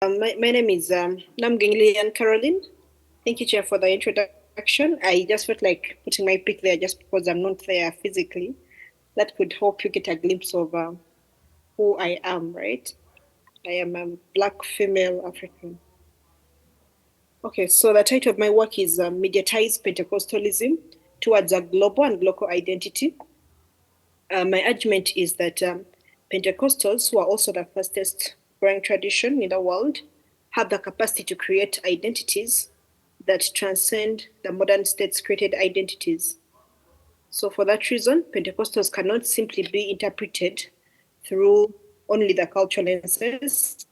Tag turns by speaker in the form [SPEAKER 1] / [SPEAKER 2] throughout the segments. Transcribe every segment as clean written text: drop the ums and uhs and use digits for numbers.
[SPEAKER 1] My name is Namugenyi Lilian Caroline. Thank you, Chair, for the introduction. I just felt like putting my pic there just because I'm not there physically. That could help you get a glimpse of who I am, right? I am a Black female African. Okay, so the title of my work is Mediatized Pentecostalism Towards a Global and Local Identity. My argument is that Pentecostals, who are also the fastest growing tradition in the world, have the capacity to create identities that transcend the modern state's created identities. So, for that reason, Pentecostals cannot simply be interpreted through only the cultural lenses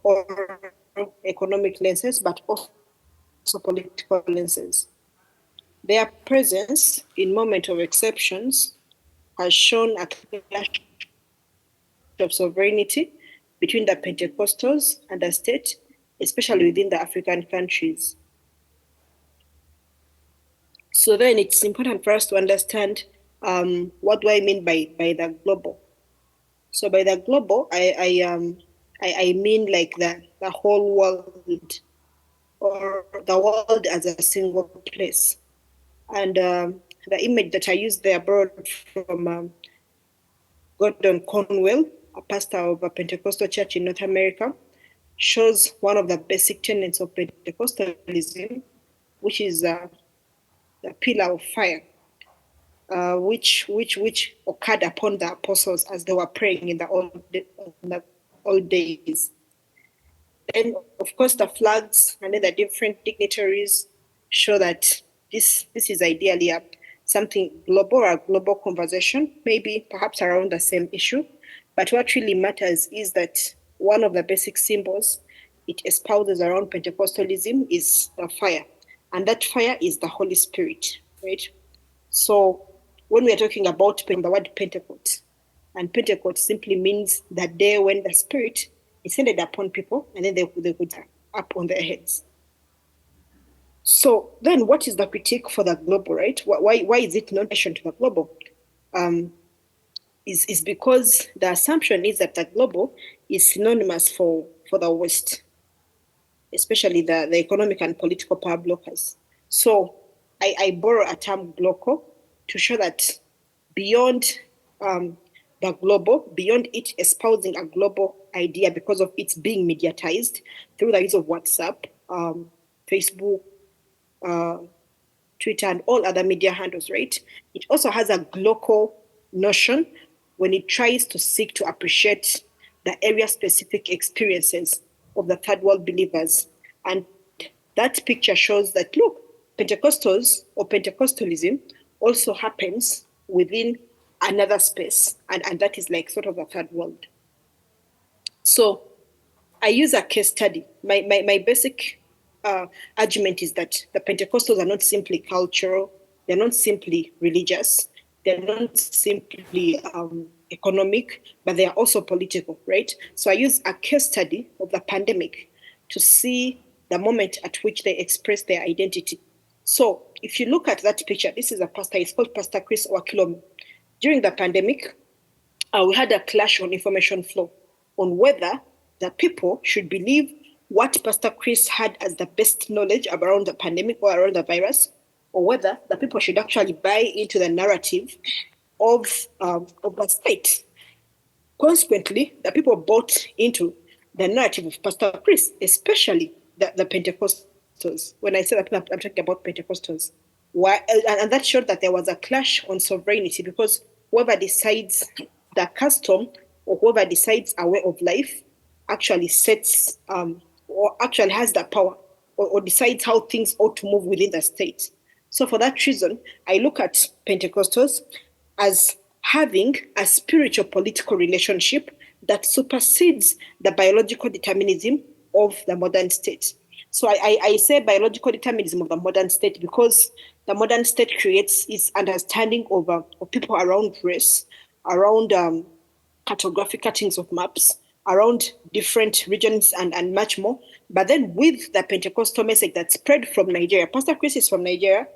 [SPEAKER 1] or economic lenses, but also political lenses. Their presence in moment of exceptions has shown a clash of sovereignty between the Pentecostals and the state, especially within the African countries. So then it's important for us to understand what do I mean by the global. So by the global, I mean like the whole world, or the world as a single place. And the image that I used there borrowed from Gordon Conwell, a pastor of a Pentecostal church in North America, shows one of the basic tenets of Pentecostalism, which is the pillar of fire, which occurred upon the apostles as they were praying in the old days. And of course, the flags and then the different dignitaries show that this is ideally something global or a global conversation, maybe perhaps around the same issue. But what really matters is that one of the basic symbols it espouses around Pentecostalism is the fire. And that fire is the Holy Spirit, right? So when we are talking about the word Pentecost, and Pentecost simply means the day when the Spirit descended upon people, and then they could up on their heads. So then what is the critique for the global, right? Why is it not mentioned to the global? Is because the assumption is that the global is synonymous for the West, especially the economic and political power blockers. So I borrow a term Glocal to show that beyond the global, beyond it espousing a global idea because of its being mediatized through the use of WhatsApp, Facebook, Twitter, and all other media handles, right? It also has a Glocal notion when it tries to seek to appreciate the area-specific experiences of the third world believers. And that picture shows that, look, Pentecostals or Pentecostalism also happens within another space, and that is like sort of the third world. So I use a case study. My basic argument is that the Pentecostals are not simply cultural, they're not simply religious, they're not simply economic, but they are also political, right? So I use a case study of the pandemic to see the moment at which they express their identity. So if you look at that picture, this is a pastor, he's called Pastor Chris Owakilomo. During the pandemic, we had a clash on information flow on whether the people should believe what Pastor Chris had as the best knowledge around the pandemic or around the virus, or whether the people should actually buy into the narrative of the state. Consequently, the people bought into the narrative of Pastor Chris, especially the Pentecostals. When I say that, I'm talking about Pentecostals. Why? And that showed that there was a clash on sovereignty, because whoever decides the custom or whoever decides a way of life actually sets or actually has the power or decides how things ought to move within the state. So for that reason, I look at Pentecostals as having a spiritual political relationship that supersedes the biological determinism of the modern state. So I say biological determinism of the modern state because the modern state creates its understanding of people around race, around cartographic cuttings of maps, around different regions and much more. But then with the Pentecostal message that spread from Nigeria, Pastor Chris is from Nigeria,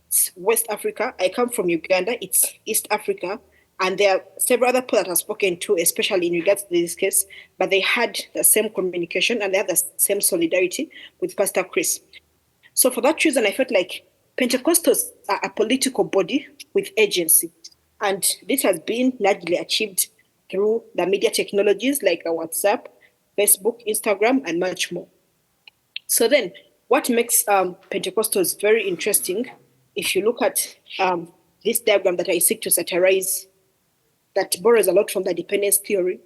[SPEAKER 1] it's West Africa. I come from Uganda, it's East Africa. And there are several other people that I've spoken to, especially in regards to this case, but they had the same communication and they had the same solidarity with Pastor Chris. So for that reason, I felt like Pentecostals are a political body with agency. And this has been largely achieved through the media technologies like WhatsApp, Facebook, Instagram, and much more. So then, what makes Pentecostals very interesting, if you look at this diagram that I seek to satirize, that borrows a lot from the dependence theory,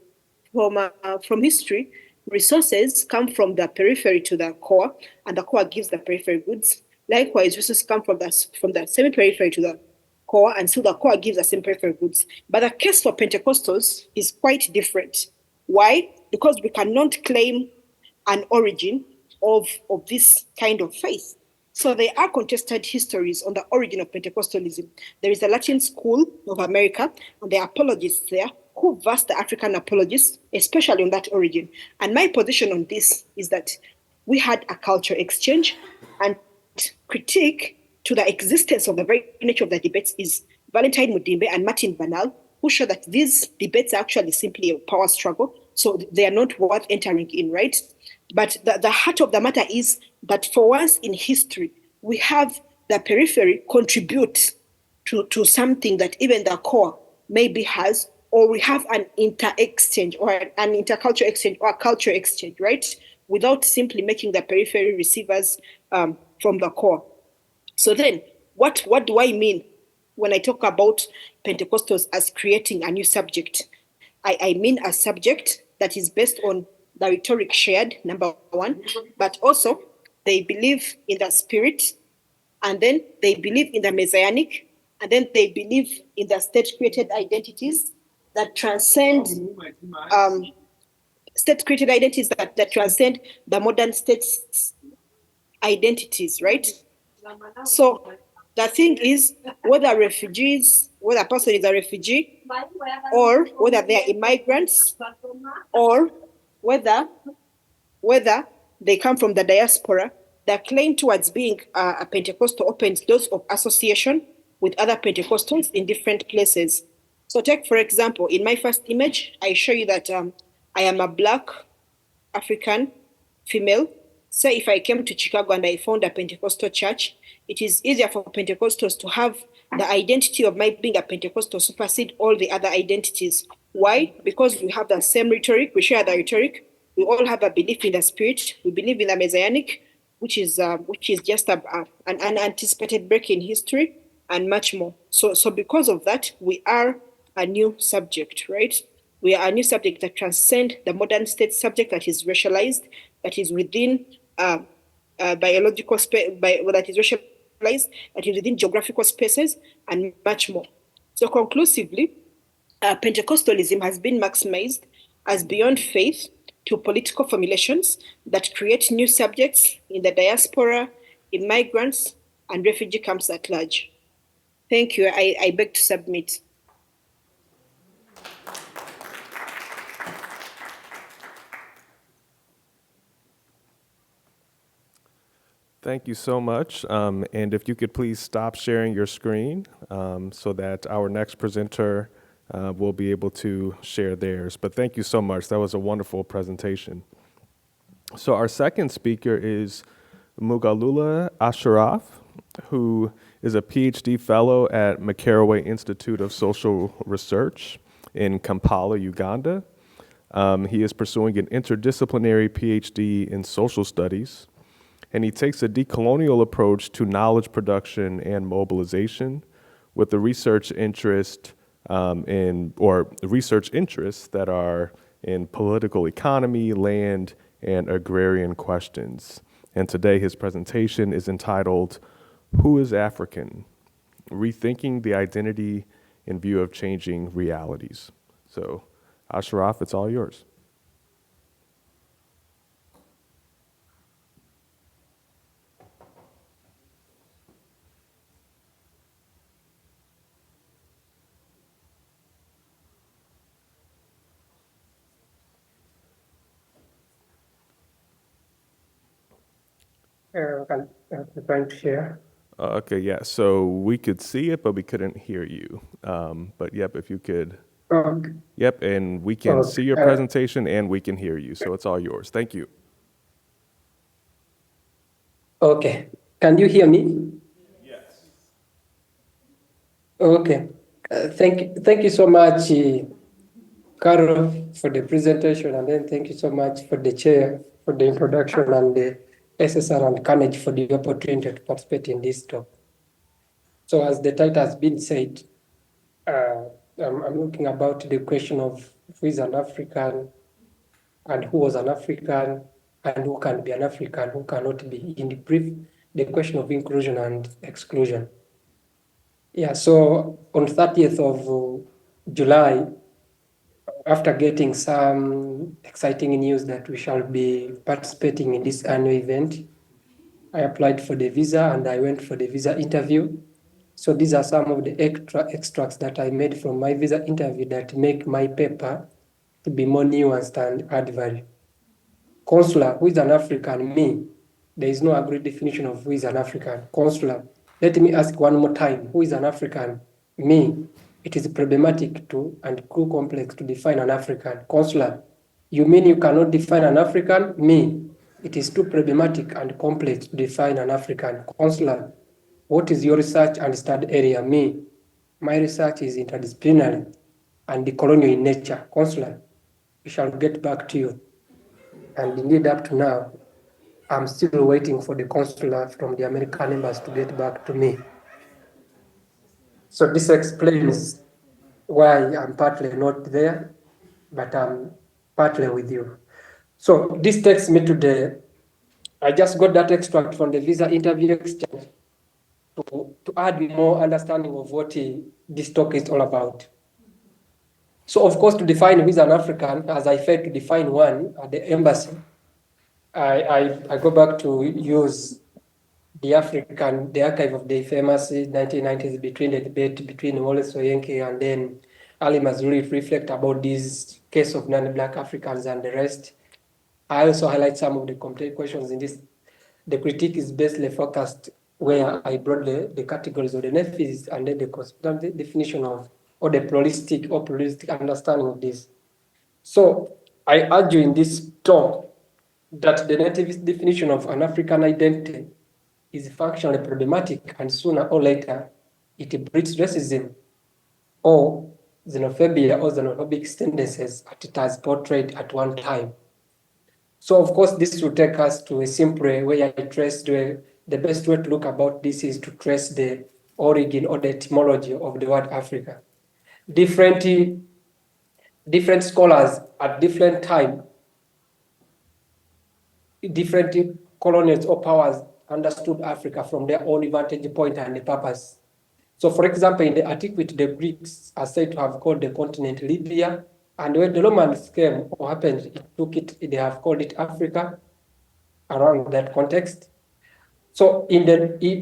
[SPEAKER 1] from history, resources come from the periphery to the core, and the core gives the periphery goods. Likewise, resources come from the semi-periphery to the core, and so the core gives the same periphery goods. But the case for Pentecostals is quite different. Why? Because we cannot claim an origin of this kind of faith. So there are contested histories on the origin of Pentecostalism. There is a Latin School of America, and there are apologists there who versed the African apologists, especially on that origin. And my position on this is that we had a culture exchange, and critique to the existence of the very nature of the debates is Valentine Mudimbe and Martin Banal, who show that these debates are actually simply a power struggle, so they are not worth entering in, right? But the heart of the matter is that for once in history, we have the periphery contribute to something that even the core maybe has, or we have an inter-exchange or an intercultural exchange or a culture exchange, right? Without simply making the periphery receivers from the core. So then, what do I mean when I talk about Pentecostals as creating a new subject? I mean a subject that is based on the rhetoric shared, number one, but also they believe in the spirit, and then they believe in the messianic, and then they believe in the state-created identities that transcend state-created identities that transcend the modern state's identities, right? So the thing is, whether a person is a refugee, or whether they are immigrants, or whether whether they come from the diaspora, their claim towards being a Pentecostal opens doors of association with other Pentecostals in different places. So take, for example, in my first image, I show you that I am a Black African female. Say if I came to Chicago and I found a Pentecostal church, it is easier for Pentecostals to have the identity of my being a Pentecostal supersede all the other identities. Why? Because we have the same rhetoric, we share the rhetoric, we all have a belief in the spirit, we believe in the messianic, which is just an unanticipated break in history, and much more. So because of that, we are a new subject, right? We are a new subject that transcend the modern state subject that is racialized, that is within biological space, that is racialized, that is within geographical spaces, and much more. So conclusively, Pentecostalism has been maximized as beyond faith to political formulations that create new subjects in the diaspora, immigrants, and refugee camps at large. Thank you. I beg to submit.
[SPEAKER 2] Thank you so much. And if you could please stop sharing your screen so that our next presenter will be able to share theirs. But thank you so much. That was a wonderful presentation. So our second speaker is Mugalula Ashiraf, who is a PhD fellow at Makerere Institute of Social Research in Kampala, Uganda. He is pursuing an interdisciplinary PhD in social studies, and he takes a decolonial approach to knowledge production and mobilization with the research interest research interests that are in political economy, land, and agrarian questions. And today his presentation is entitled, Who is African? Rethinking the Identity in View of Changing Realities. So, Ashiraf, it's all yours.
[SPEAKER 3] I'm trying to share.
[SPEAKER 2] Okay, yeah. So we could see it, but we couldn't hear you. But yep, if you could.
[SPEAKER 3] Okay.
[SPEAKER 2] Yep, and we can see your presentation and we can hear you. So it's all yours. Thank you.
[SPEAKER 3] Okay. Can you hear me?
[SPEAKER 2] Yes.
[SPEAKER 3] Okay. Thank you so much, Carol, for the presentation, and then thank you so much for the chair for the introduction and the SSR and Carnage for the opportunity to participate in this talk. So as the title has been said, I'm looking about the question of who is an African and who was an African and who can be an African, who cannot be. In the brief, the question of inclusion and exclusion. Yeah, so on 30th of July, after getting some exciting news that we shall be participating in this annual event, I applied for the visa and I went for the visa interview. So these are some of the extracts that I made from my visa interview that make my paper to be more nuanced and add value. Consular, who is an African? Me. There is no agreed definition of who is an African. Consular. Let me ask one more time. Who is an African? Me. It is problematic to and too complex to define an African. Consular. You mean you cannot define an African? Me. It is too problematic and complex to define an African. Consular. What is your research and study area? Me. My research is interdisciplinary and decolonial in nature. Consular. We shall get back to you. And indeed, up to now, I'm still waiting for the consular from the American embassy to get back to me. So this explains why I'm partly not there, but I'm partly with you. So this takes me to I just got that extract from the visa interview exchange to add more understanding of what this talk is all about. So of course, to define who is an African, as I failed to define one at the embassy, I go back to use the archive of the famous 1990s between the debate between Wole Soyinka and then Ali Mazrui reflect about this case of non-Black Africans and the rest. I also highlight some of the complete questions in this. The critique is basically focused where I brought the categories of the nephews and then the definition of or the pluralistic understanding of this. So I argue in this talk that the nativist definition of an African identity is functionally problematic, and sooner or later it breeds racism or xenophobia or xenophobic tendencies as it has portrayed at one time. So of course, this will take us to a simple way I trace the best way to look about this is to trace the origin or the etymology of the word Africa. Different scholars at different time, different colonials or powers understood Africa from their own vantage point and the purpose. So, for example, in the antiquity, the Greeks are said to have called the continent Libya, and when the Romans came or happened, they have called it Africa around that context. So, in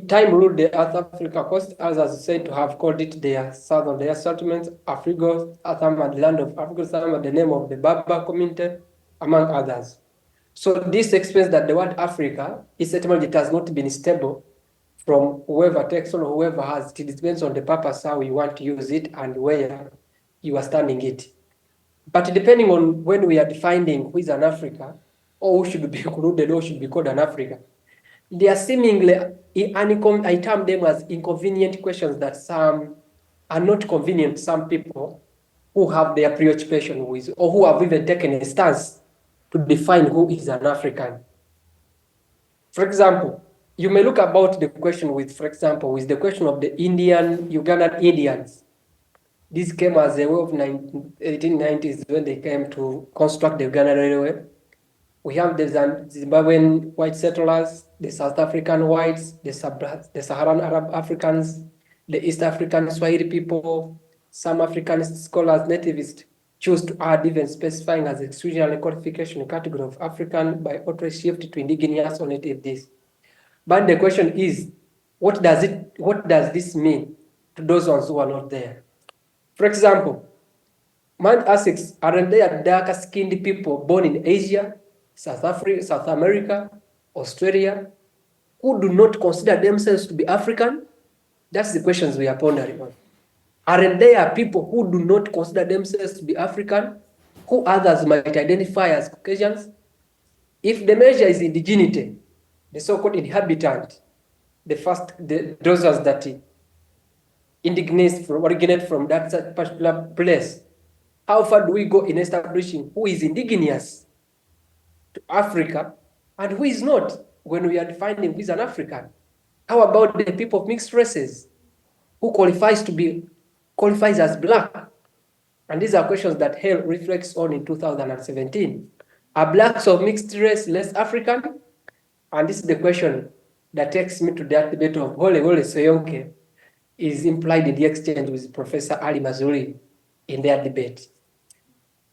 [SPEAKER 3] time ruled the Earth Africa coast, others are said to have called it their southern their settlements, Afrigo, Athama, the land of Africa, the name of the Berber community, among others. So this explains that the word Africa is etymology it has not been stable from whoever takes or whoever has it. It depends on the purpose how you want to use it and where you are standing it. But depending on when we are defining who is an Africa or who should be included or should be called an Africa, they are seemingly, I term them as inconvenient questions that some are not convenient to some people who have their preoccupation with or who have even taken a stance to define who is an African. For example, you may look about the question with, for example, with the question of the Ugandan Indians. This came as a way of 1890s when they came to construct the Uganda Railway. We have the Zimbabwean white settlers, the South African whites, the Saharan Arab Africans, the East African Swahili people, some African scholars, nativists, choose to add even specifying as exclusionary qualification category of African by auto shift to indigenous or native this. But the question is, what does this mean to those ones who are not there? For example, man asks, aren't there darker skinned people born in Asia, South Africa, South America, Australia? who do not consider themselves to be African? That's the questions we are pondering on. Aren't there people who do not consider themselves to be African, who others might identify as Caucasians? If the measure is indigeneity, the so-called inhabitant, those that originate from that particular place, how far do we go in establishing who is indigenous to Africa and who is not when we are defining who is an African? How about the people of mixed races? Who qualifies as Black? And these are questions that Hale reflects on in 2017. Are Blacks of mixed race less African? And this is the question that takes me to that debate of Wole Soyinka is implied in the exchange with Professor Ali Mazrui in their debate.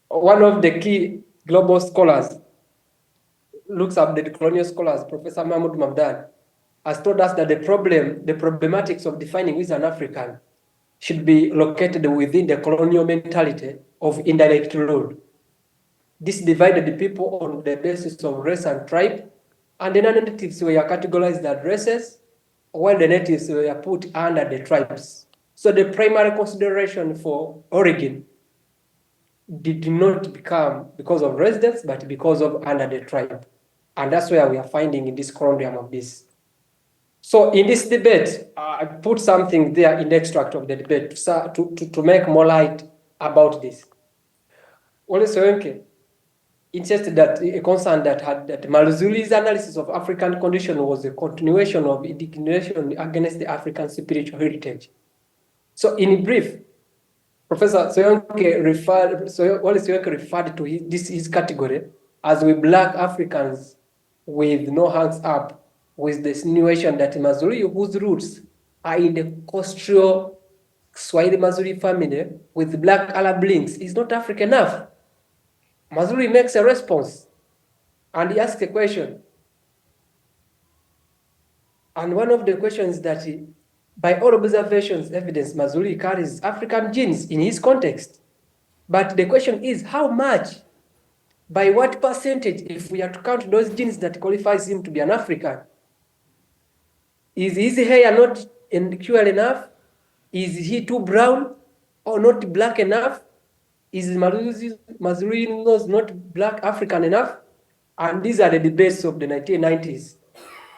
[SPEAKER 3] One of the key global scholars looks up the colonial scholars, Professor Mahmoud Mamdan, has told us that the problematics of defining who is an African should be located within the colonial mentality of indirect rule. This divided the people on the basis of race and tribe, and the non-natives were categorized as races, while the natives were put under the tribes. So the primary consideration for origin did not become because of residence, but because of under the tribe. And that's where we are finding in this conundrum of this. So in this debate, I put something there in the extract of the debate to make more light about this. Wole Soyinka insisted that a concern that Maluzuli's analysis of African condition was a continuation of indignation against the African spiritual heritage. So in brief, Professor Soyinka referred to his category as we Black Africans with no hands up, with the insinuation that Mazuri, whose roots are in the coastal Swahili Mazuri family with Black Arab links, is not African enough. Mazuri makes a response and he asks a question. And one of the questions that by all observations, evidence, Mazuri carries African genes in his context. But the question is how much, by what percentage, if we are to count those genes that qualifies him to be an African? Is his hair not pure enough? Is he too brown or not black enough? Is Mazuri not Black African enough? And these are the debates of the 1990s.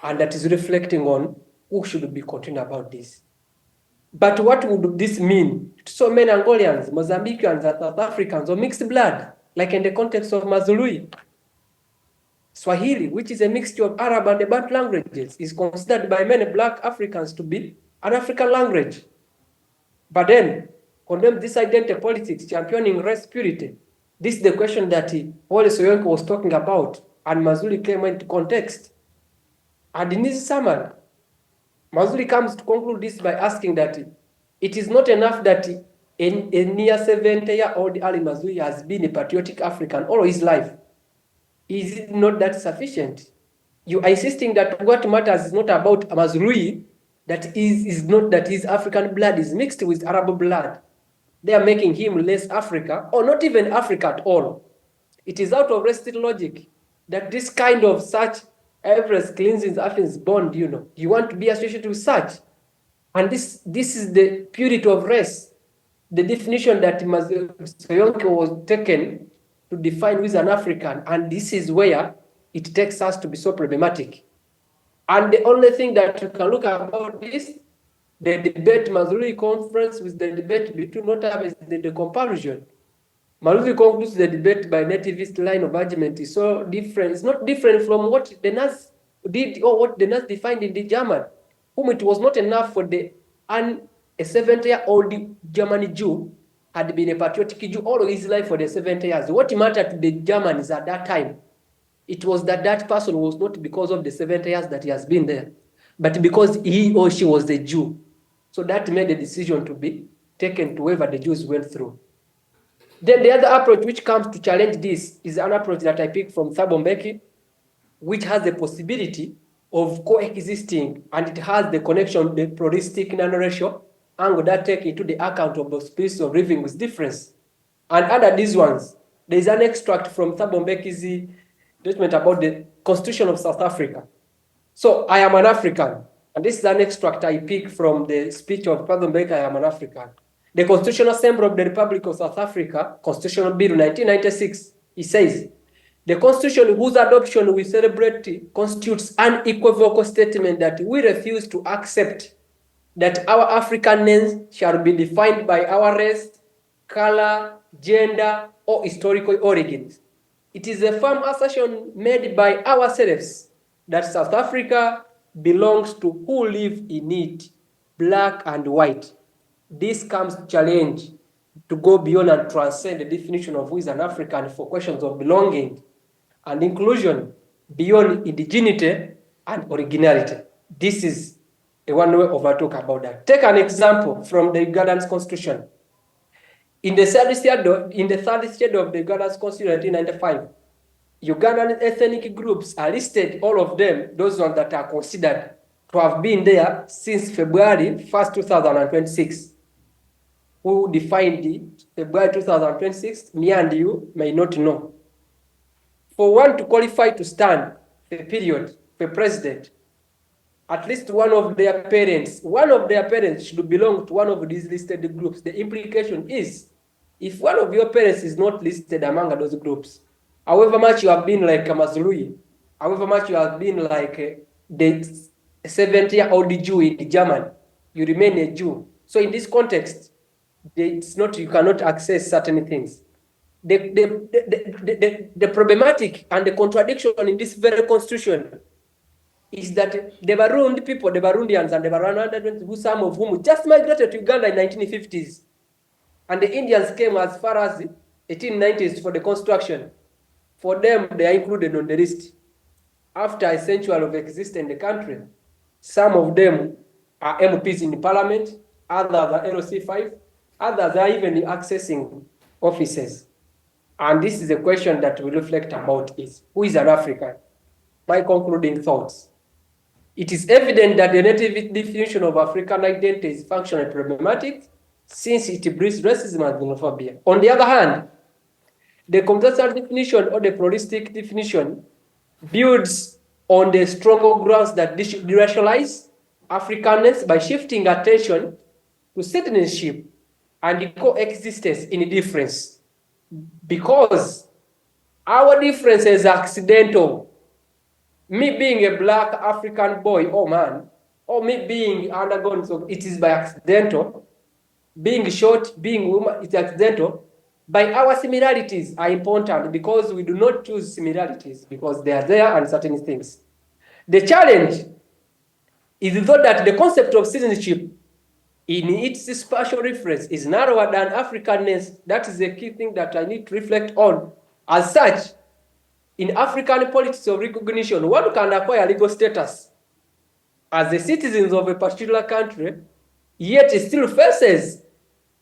[SPEAKER 3] And that is reflecting on who should be continuing about this. But what would this mean to so many Angolians, Mozambicans, and South Africans, or mixed blood, like in the context of Mazului? Swahili, which is a mixture of Arab and the Bantu languages, is considered by many Black Africans to be an African language. But then, condemn this identity politics, championing race purity. This is the question that Wole Soyinka was talking about, and Mazuli came into context. And in his summary, Mazuli comes to conclude this by asking that it is not enough that a near 70-year-old Ali Mazuli has been a patriotic African all his life. Is it not that sufficient? You are insisting that what matters is not about Mazrui, that is not that his African blood is mixed with Arab blood. They are making him less Africa, or not even Africa at all. It is out of racist logic that this kind of such Everest cleansing Athens bond, you want to be associated with such. And this is the purity of race, the definition that Soyinka was taken to define who is an African, and this is where it takes us to be so problematic. And the only thing that you can look about this, the debate Mazuri conference with the debate between notables, the comparison. Mazuri concludes the debate by nativist line of argument is so different. It's not different from what the Nazis did or what the Nazis defined in the German, whom it was not enough for a 70-year-old German Jew had been a patriotic Jew all of his life for the 70 years. What mattered to the Germans at that time, it was that person was not because of the 70 years that he has been there, but because he or she was a Jew. So that made the decision to be taken to wherever the Jews went through. Then the other approach which comes to challenge this is an approach that I picked from Thabo Mbeki, which has the possibility of coexisting, and it has the connection, the pluralistic non-racial angle that take into the account of the space of living with difference. And under these ones, there is an extract from Thabo Mbeki's statement about the Constitution of South Africa. So I am an African, and this is an extract I pick from the speech of Kazembe, I am an African. The Constitutional Assembly of the Republic of South Africa, Constitutional Bill 1996, it says, the Constitution whose adoption we celebrate constitutes an unequivocal statement that we refuse to accept that our African names shall be defined by our race, color, gender, or historical origins. It is a firm assertion made by ourselves that South Africa belongs to who live in it, black and white. This comes to challenge to go beyond and transcend the definition of who is an African for questions of belonging and inclusion beyond indigeneity and originality. This is a one way of talk about that. Take an example from the Ugandan Constitution. In the third schedule of the Ugandan Constitution 1995, Ugandan ethnic groups are listed, all of them, those ones that are considered to have been there since February 1st, 2026. Who defined the February 2026, me and you may not know. For one to qualify to stand for period for president, at least one of their parents should belong to one of these listed groups. The implication is, if one of your parents is not listed among those groups, however much you have been like a Mazului, however much you have been like the 70-year-old Jew in Germany, you remain a Jew. So in this context, it's not, you cannot access certain things. The problematic and the contradiction in this very constitution is that the Barundi people, the Barundians and the Rwandans, some of whom just migrated to Uganda in 1950s, and the Indians came as far as 1890s for the construction. For them, they are included on the list. After a century of existence in the country, some of them are MPs in the parliament, others are LOC5, others are even accessing offices. And this is a question that we reflect about is, who is an African? My concluding thoughts. It is evident that the native definition of African identity is functionally problematic since it breeds racism and xenophobia. On the other hand, the contextual definition or the pluralistic definition builds on the stronger grounds that deracialize Africanness by shifting attention to citizenship and the coexistence in difference. Because our difference is accidental. Me being a black African boy or man, or me being undergone, so it is by accidental. Being short, being woman, it's accidental. By our similarities are important because we do not choose similarities because they are there and certain things. The challenge is though that the concept of citizenship in its spatial reference is narrower than Africanness. That is the key thing that I need to reflect on. As such, in African politics of recognition, one can acquire legal status as the citizens of a particular country, yet it still faces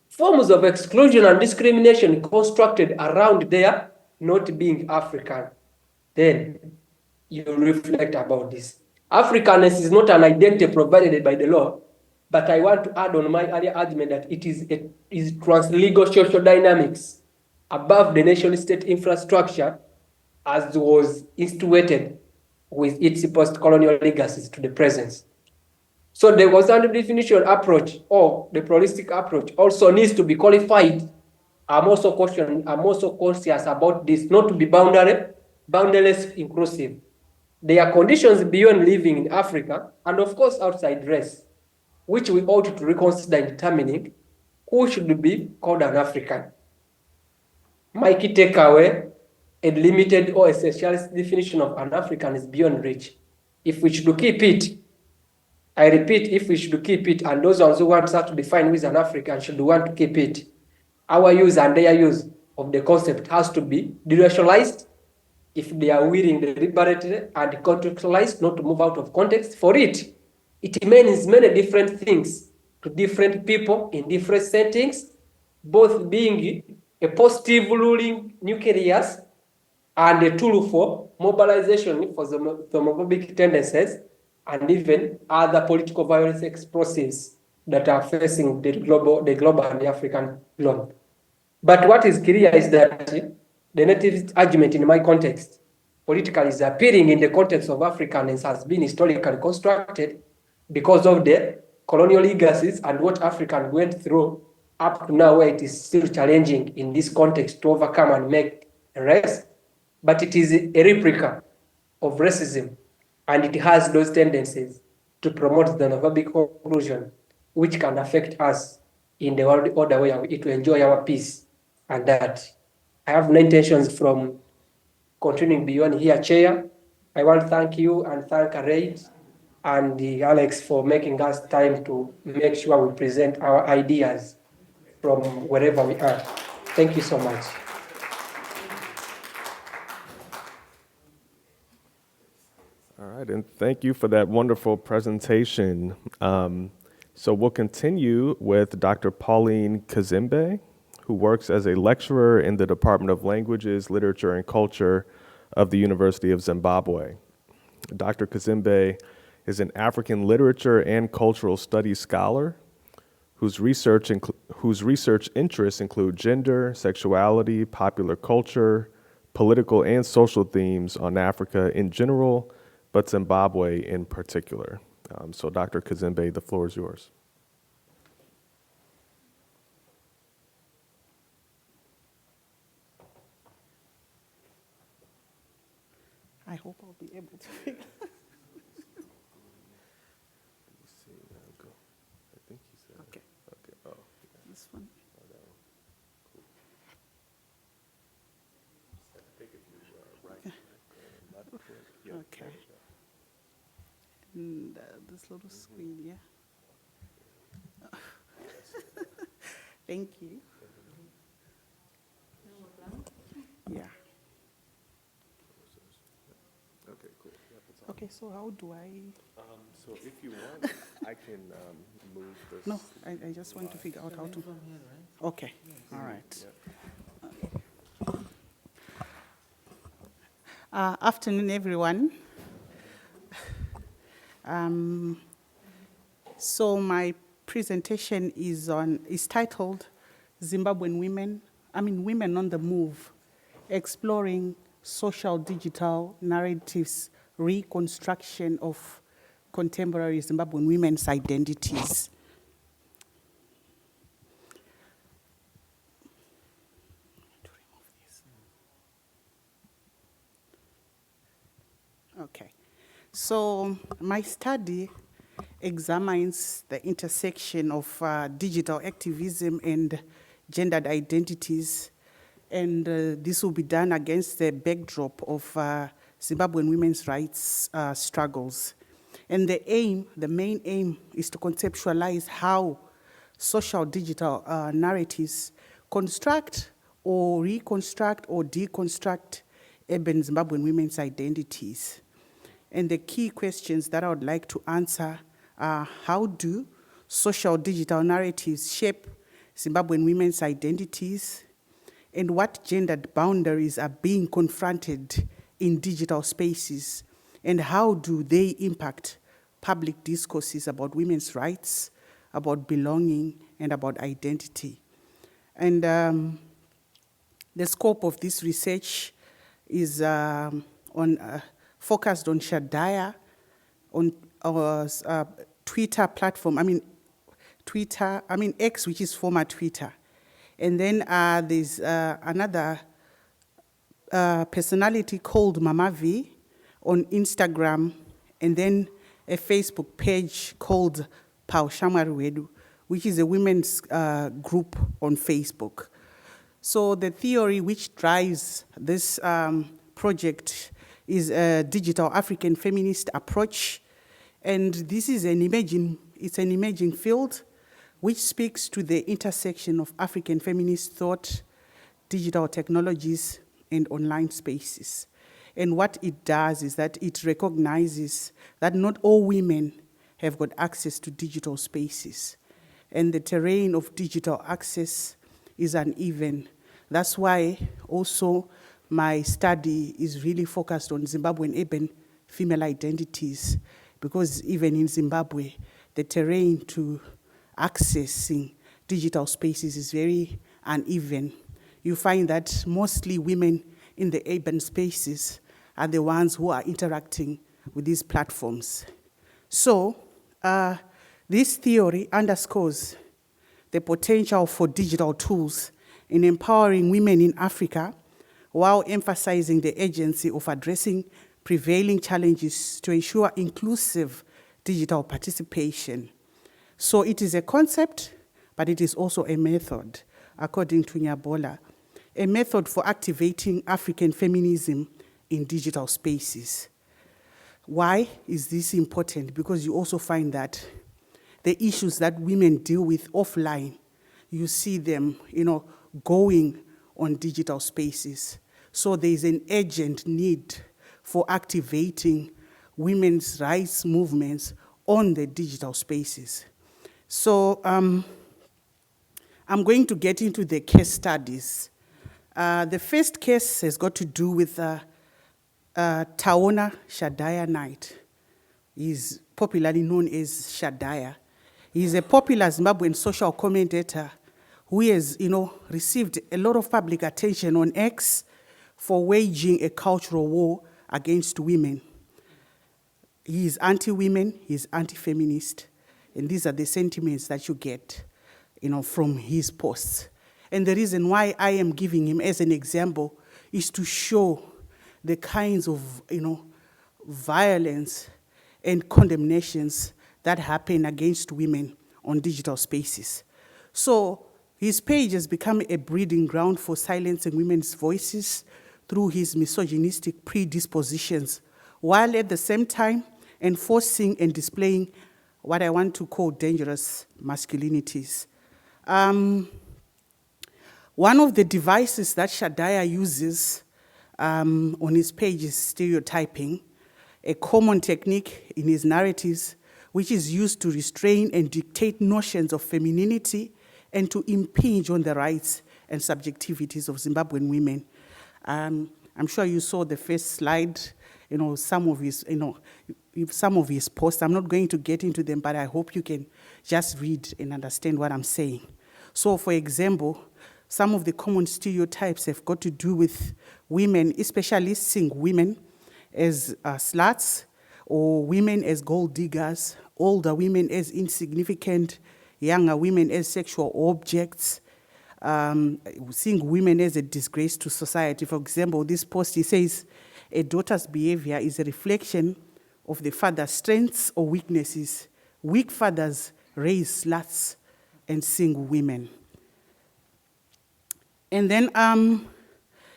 [SPEAKER 3] forms of exclusion and discrimination constructed around their not being African. Then you reflect about this. Africanness is not an identity provided by the law, but I want to add on my earlier argument that it is trans-legal social dynamics above the nation-state infrastructure as was instituted with its post-colonial legacies to the present. So the Wazanda definition approach or the pluralistic approach also needs to be qualified. I'm also conscious about this, not to be boundaryless inclusive. There are conditions beyond living in Africa and of course outside race, which we ought to reconsider in determining who should be called an African. My key takeaway, a limited or essentialist definition of an African is beyond reach. If we should keep it, I repeat, if we should keep it, and those ones who want us to define who is an African should want to keep it, our use and their use of the concept has to be deracialized if they are willing deliberately and contextualized, not to move out of context. For it means many different things to different people in different settings, both being a positive ruling nucleus and a tool for mobilization for the homophobic tendencies and even other political violence explosives that are facing the global and the African globe. But what is clear is that the native argument in my context politically is appealing in the context of Africanness has been historically constructed because of the colonial legacies and what Africans went through up to now, where it is still challenging in this context to overcome and make a race. But it is a replica of racism, and it has those tendencies to promote xenophobic conclusion, which can affect us in the world order where we to enjoy our peace. And that I have no intentions from continuing beyond here, Chair. I want to thank you and thank Arade and Alex for making us time to make sure we present our ideas from wherever we are. Thank you so much.
[SPEAKER 2] All right, and thank you for that wonderful presentation. So we'll continue with Dr. Pauline Kazembe, who works as a lecturer in the Department of Languages, Literature, and Culture of the University of Zimbabwe. Dr. Kazembe is an African literature and cultural studies scholar whose research interests include gender, sexuality, popular culture, political and social themes on Africa in general, but Zimbabwe in particular. So Dr. Kazembe, the floor is yours.
[SPEAKER 4] I hope I'll be able to figure.
[SPEAKER 2] I think he said.
[SPEAKER 4] Okay.
[SPEAKER 2] Okay. Oh,
[SPEAKER 4] This one.
[SPEAKER 2] oh, that one. Cool. I think if you right click and left click. Yeah,
[SPEAKER 4] Okay.
[SPEAKER 2] there you go.
[SPEAKER 4] And this little screen, yeah. Thank you. Yeah.
[SPEAKER 2] Okay, cool. Yep, it's on.
[SPEAKER 4] Okay, so how do I?
[SPEAKER 2] So if you want, I can move this.
[SPEAKER 4] No, I just want to figure out how to. Okay, all right. Afternoon, everyone. So my presentation is titled Zimbabwean Women on the Move, Exploring Social Digital Narratives, Reconstruction of Contemporary Zimbabwean Women's Identities. Okay. So my study examines the intersection of digital activism and gendered identities, and this will be done against the backdrop of Zimbabwean women's rights struggles. And the main aim is to conceptualize how social digital narratives construct or reconstruct or deconstruct urban Zimbabwean women's identities. And the key questions that I would like to answer are: how do social digital narratives shape Zimbabwean women's identities? And what gendered boundaries are being confronted in digital spaces? And how do they impact public discourses about women's rights, about belonging, and about identity? And the scope of this research is focused on Shadaya, on our Twitter platform, X, which is former Twitter. And then there's another personality called Mama V on Instagram, and then a Facebook page called Pau Shamarwedu, which is a women's group on Facebook. So the theory which drives this project is a digital African feminist approach, and this is an emerging field which speaks to the intersection of African feminist thought, digital technologies, and online spaces. And what it does is that it recognizes that not all women have got access to digital spaces, and the terrain of digital access is uneven. That's why also my study is really focused on Zimbabwean urban female identities, because even in Zimbabwe, the terrain to accessing digital spaces is very uneven. You find that mostly women in the urban spaces are the ones who are interacting with these platforms. So this theory underscores the potential for digital tools in empowering women in Africa while emphasizing the urgency of addressing prevailing challenges to ensure inclusive digital participation. So it is a concept, but it is also a method, according to Nyabola, a method for activating African feminism in digital spaces. Why is this important? Because you also find that the issues that women deal with offline, you see them, going on digital spaces. So there's an urgent need for activating women's rights movements on the digital spaces. So I'm going to get into the case studies. The first case has got to do with Taona Shadaya Knight. He's popularly known as Shadaya. He's a popular Zimbabwean social commentator who has, received a lot of public attention on X for waging a cultural war against women. He is anti-women, he's anti-feminist, and these are the sentiments that you get, from his posts. And the reason why I am giving him as an example is to show the kinds of, violence and condemnations that happen against women on digital spaces. So his page has become a breeding ground for silencing women's voices through his misogynistic predispositions, while at the same time enforcing and displaying what I want to call dangerous masculinities. One of the devices that Shadaya uses on his page is stereotyping, a common technique in his narratives, which is used to restrain and dictate notions of femininity and to impinge on the rights and subjectivities of Zimbabwean women. I'm sure you saw the first slide, some of his posts. I'm not going to get into them, but I hope you can just read and understand what I'm saying. So, for example, some of the common stereotypes have got to do with women, especially seeing women as sluts, or women as gold diggers, older women as insignificant, younger women as sexual objects, seeing women as a disgrace to society. For example, this post, he says, a daughter's behavior is a reflection of the father's strengths or weaknesses. Weak fathers raise sluts and sing women. And then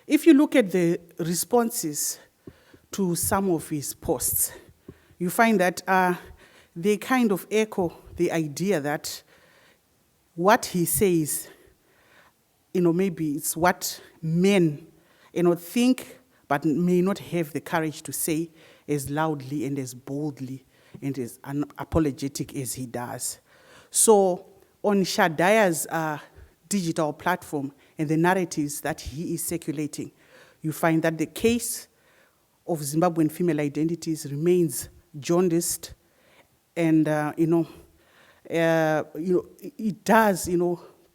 [SPEAKER 4] if you look at the responses to some of his posts, you find that they kind of echo the idea that what he says, maybe it's what men, think, but may not have the courage to say as loudly and as boldly and as unapologetic as he does. So on Shadaya's digital platform and the narratives that he is circulating, you find that the case of Zimbabwean female identities remains jaundiced, and it does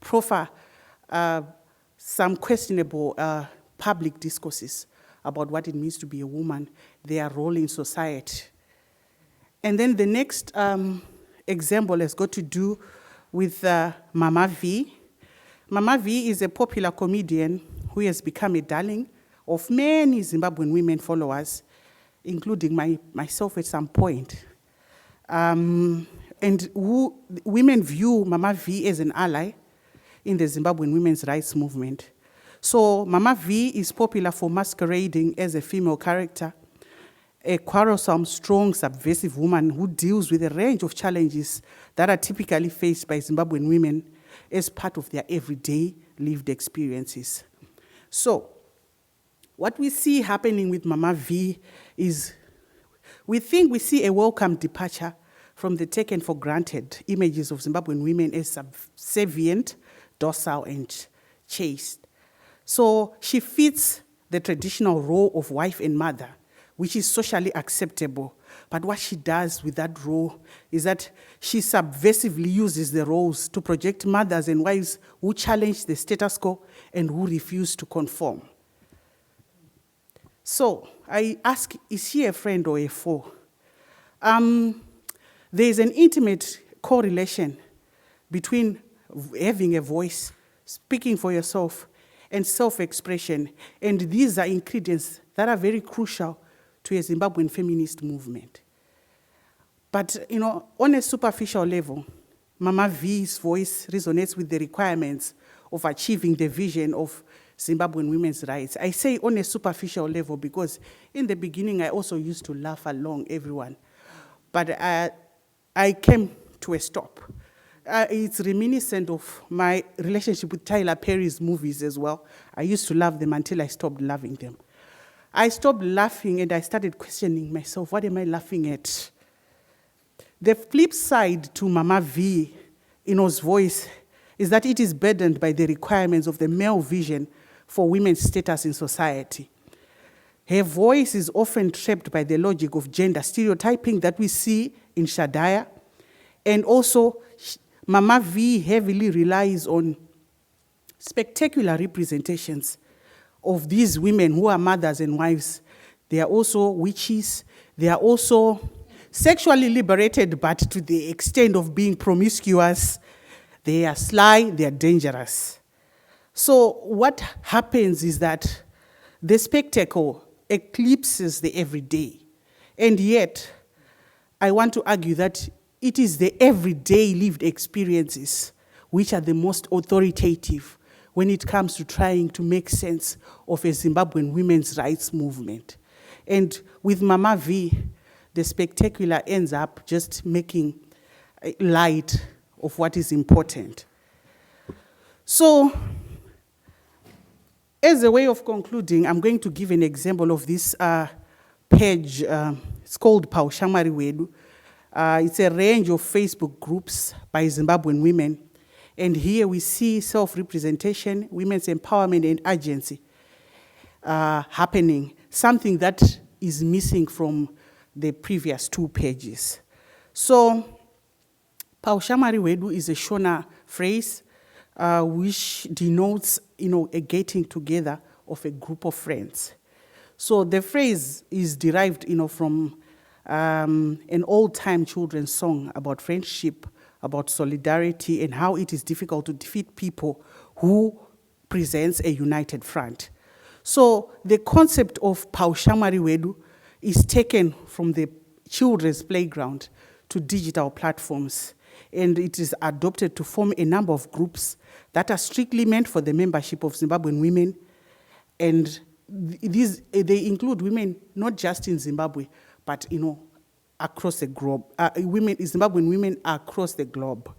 [SPEAKER 4] proffer some questionable public discourses about what it means to be a woman, their role in society. And then the next example has got to do with Mama V. Mama V is a popular comedian who has become a darling of many Zimbabwean women followers, including myself at some point. And women view Mama V as an ally in the Zimbabwean women's rights movement. So Mama V is popular for masquerading as a female character, a quarrelsome, strong, subversive woman who deals with a range of challenges that are typically faced by Zimbabwean women as part of their everyday lived experiences. So what we see happening with Mama V is we think we see a welcome departure from the taken for granted images of Zimbabwean women as subservient, docile, and chaste. So she fits the traditional role of wife and mother, which is socially acceptable. But what she does with that role is that she subversively uses the roles to project mothers and wives who challenge the status quo and who refuse to conform. So I ask, is he a friend or a foe? There's an intimate correlation between having a voice, speaking for yourself, and self-expression. And these are ingredients that are very crucial to a Zimbabwean feminist movement. But, on a superficial level, Mama V's voice resonates with the requirements of achieving the vision of Zimbabwean women's rights. I say on a superficial level because in the beginning, I also used to laugh along everyone. But I came to a stop. It's reminiscent of my relationship with Tyler Perry's movies as well. I used to love them until I stopped loving them. I stopped laughing and I started questioning myself, what am I laughing at? The flip side to Mama V, voice, is that it is burdened by the requirements of the male vision for women's status in society. Her voice is often trapped by the logic of gender stereotyping that we see in Shadaya. And also, Mama V heavily relies on spectacular representations of these women who are mothers and wives. They are also witches. They are also sexually liberated, but to the extent of being promiscuous. They are sly, they are dangerous. So what happens is that the spectacle eclipses the everyday. And yet, I want to argue that it is the everyday lived experiences which are the most authoritative when it comes to trying to make sense of a Zimbabwean women's rights movement. And with Mama V, the spectacular ends up just making light of what is important. So, as a way of concluding, I'm going to give an example of this page. It's called Paushamwari Wedu. It's a range of Facebook groups by Zimbabwean women. And here we see self-representation, women's empowerment and agency happening, something that is missing from the previous two pages. So, Paushamwari Wedu is a Shona phrase which denotes, a getting together of a group of friends. So the phrase is derived, from an old-time children's song about friendship, about solidarity, and how it is difficult to defeat people who presents a united front. So the concept of Paushamwari Wedu is taken from the children's playground to digital platforms, and it is adopted to form a number of groups that are strictly meant for the membership of Zimbabwean women. And they include women not just in Zimbabwe, but across the globe. Zimbabwean women across the globe.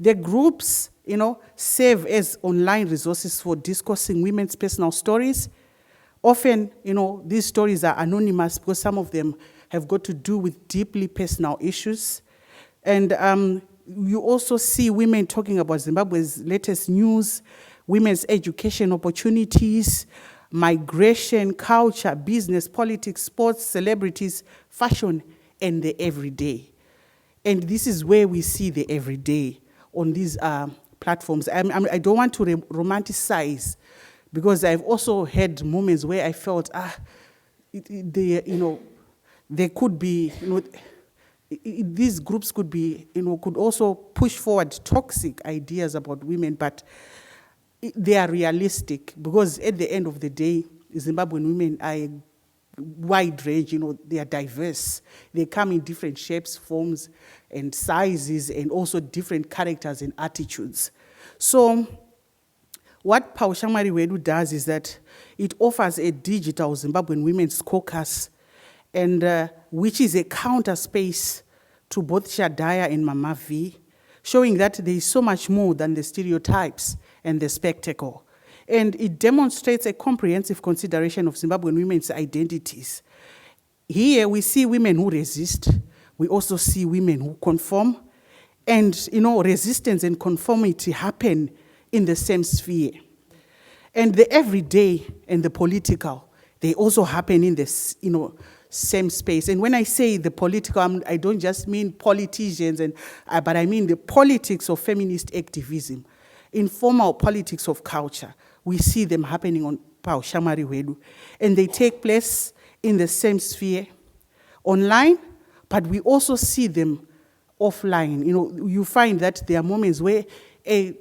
[SPEAKER 4] The groups, serve as online resources for discussing women's personal stories. Often, these stories are anonymous because some of them have got to do with deeply personal issues. And you also see women talking about Zimbabwe's latest news, women's education opportunities, migration, culture, business, politics, sports, celebrities, fashion, and the everyday. And this is where we see the everyday on these platforms. I don't want to romanticize, because I've also had moments where I felt, there could be, these groups could be, could also push forward toxic ideas about women, but they are realistic, because at the end of the day, Zimbabwean women are a wide range, they are diverse. They come in different shapes, forms, and sizes, and also different characters and attitudes. So what Paushamwari Wedu does is that it offers a digital Zimbabwean women's caucus, and which is a counter space to both Shadaya and Mama V, showing that there is so much more than the stereotypes and the spectacle. And it demonstrates a comprehensive consideration of Zimbabwean women's identities. Here we see women who resist. We also see women who conform. And, resistance and conformity happen in the same sphere. And the everyday and the political, they also happen in this, same space. And when I say the political, I don't just mean politicians, but I mean the politics of feminist activism, informal politics of culture. We see them happening Shamari Wedu, and they take place in the same sphere online, but we also see them offline. You find that there are moments where an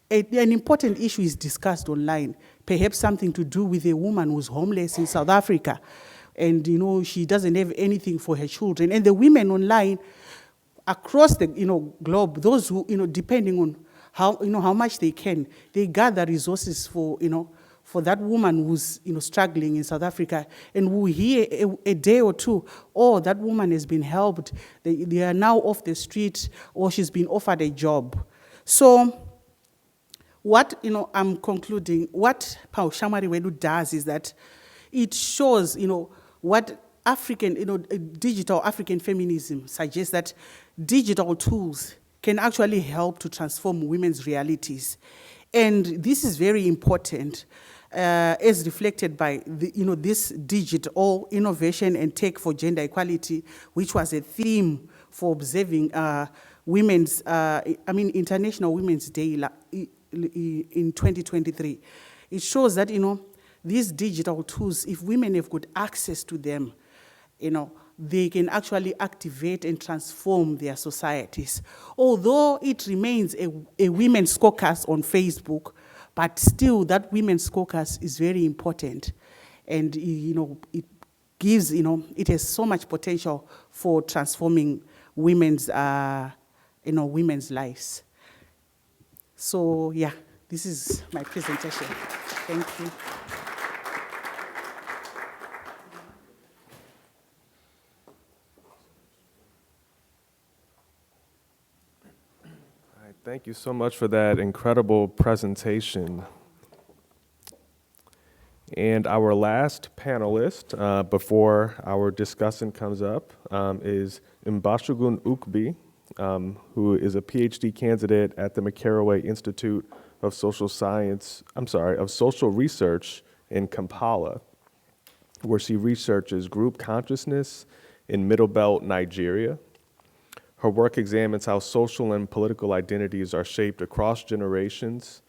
[SPEAKER 4] important issue is discussed online, perhaps something to do with a woman who's homeless in South Africa, and she doesn't have anything for her children. And the women online across the globe, those who depending on how much they can, they gather resources for for that woman who's struggling in South Africa, and we hear a day or two, oh, that woman has been helped, they are now off the street, or she's been offered a job. So what I'm concluding, what Pau Shamari Wedu does is that it shows what African, digital African feminism suggests, that digital tools can actually help to transform women's realities. And this is very important, as reflected by this digital innovation and tech for gender equality, which was a theme for observing International Women's Day in 2023. It shows that these digital tools, if women have got access to them, they can actually activate and transform their societies. Although it remains a women's caucus on Facebook, but still that women's caucus is very important. And it gives, it has so much potential for transforming women's women's lives. So yeah, this is my presentation. Thank you.
[SPEAKER 2] Thank you so much for that incredible presentation. And our last panelist, before our discussant comes up, is Mbasughun Ukpi, who is a PhD candidate at the Makerere Institute of Social Research in Kampala, where she researches group consciousness in Middle Belt, Nigeria. Her work examines how social and political identities are shaped across generations,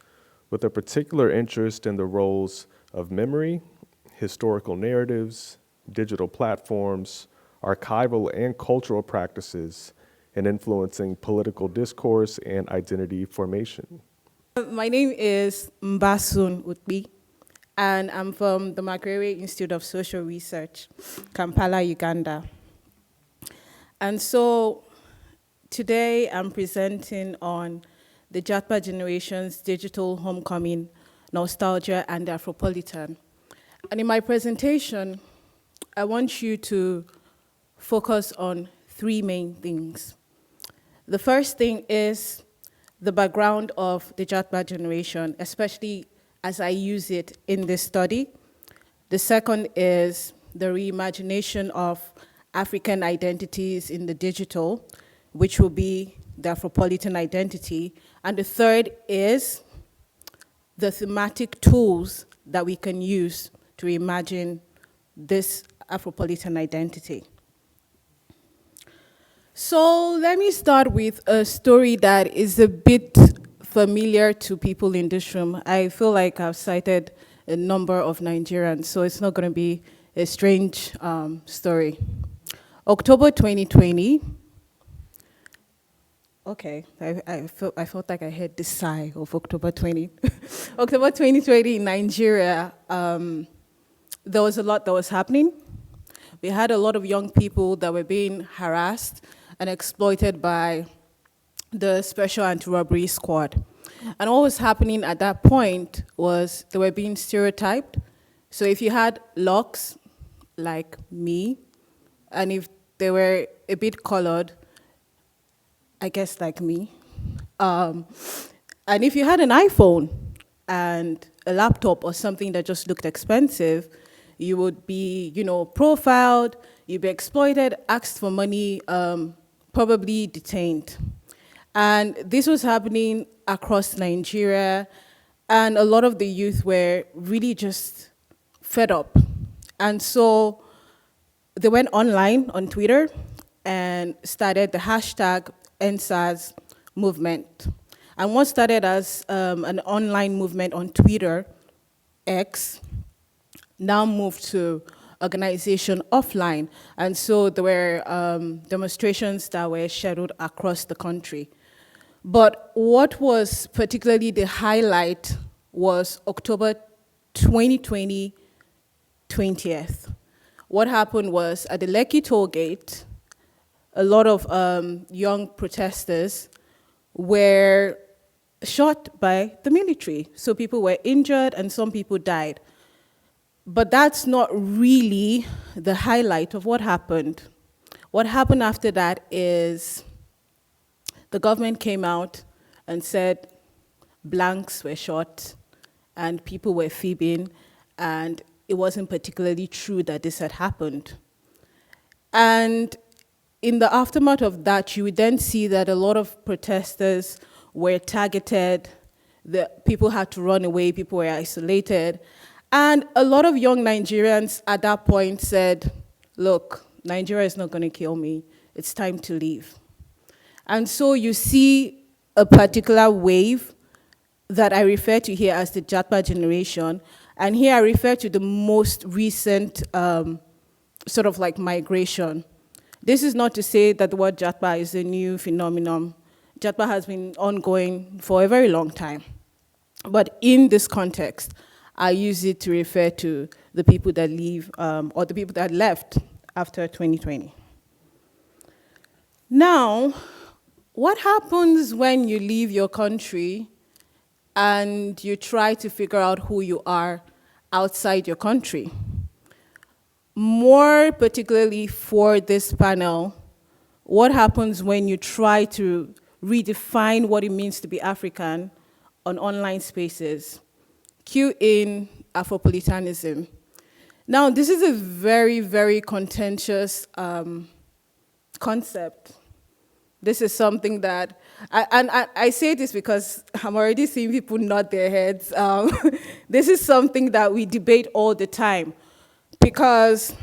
[SPEAKER 2] with a particular interest in the roles of memory, historical narratives, digital platforms, archival and cultural practices, and influencing political discourse and identity formation.
[SPEAKER 5] My name is Mbasughun Ukpi, and I'm from the Makerere Institute of Social Research, Kampala, Uganda. And so today I'm presenting on the Japa generation's digital homecoming, nostalgia, and Afropolitan. And in my presentation, I want you to focus on three main things. The first thing is the background of the Japa generation, especially as I use it in this study. The second is the reimagination of African identities in the digital, which will be the Afropolitan identity. And the third is the thematic tools that we can use to reimagine this Afropolitan identity. So let me start with a story that is a bit familiar to people in this room. I feel like I've cited a number of Nigerians, so it's not going to be a strange story. October 2020, okay, I felt like I heard this sigh of October 20. October 2020 in Nigeria, there was a lot that was happening. We had a lot of young people that were being harassed and exploited by the Special Anti-Robbery Squad. And what was happening at that point was they were being stereotyped. So if you had locks, like me, and if they were a bit colored, I guess like me, and if you had an iPhone and a laptop or something that just looked expensive, you would be, profiled, you'd be exploited, asked for money, probably detained. And this was happening across Nigeria, and a lot of the youth were really just fed up. And so they went online on Twitter and started the hashtag EndSARS movement. And what started as an online movement on Twitter, X, now moved to organization offline. And so there were demonstrations that were scheduled across the country. But what was particularly the highlight was October 2020, 20th. What happened was at the Lekki toll gate, a lot of young protesters were shot by the military. So people were injured and some people died. But that's not really the highlight of what happened. What happened after that is the government came out and said blanks were shot and people were fibbing, and it wasn't particularly true that this had happened. And in the aftermath of that, you would then see that a lot of protesters were targeted, the people had to run away, people were isolated. And a lot of young Nigerians at that point said, look, Nigeria is not going to kill me, it's time to leave. And so you see a particular wave that I refer to here as the Japa generation, and here I refer to the most recent sort of like migration. This is not to say that the word Japa is a new phenomenon. Japa has been ongoing for a very long time. But in this context, I use it to refer to the people that leave, or the people that left after 2020. Now, what happens when you leave your country and you try to figure out who you are outside your country? More particularly for this panel, what happens when you try to redefine what it means to be African on online spaces? Cue in Afropolitanism. Now, this is a very, very contentious concept. This is something that, I say this because I'm already seeing people nod their heads. This is something that we debate all the time because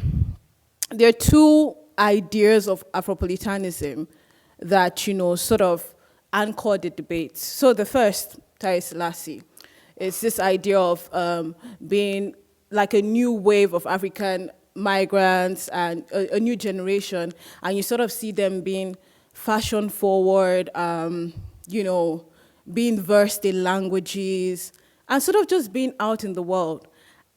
[SPEAKER 5] there are two ideas of Afropolitanism that, sort of anchor the debates. So the first, Taye Selassie, is this idea of being like a new wave of African migrants and a new generation, and you sort of see them being fashion forward, being versed in languages, and sort of just being out in the world.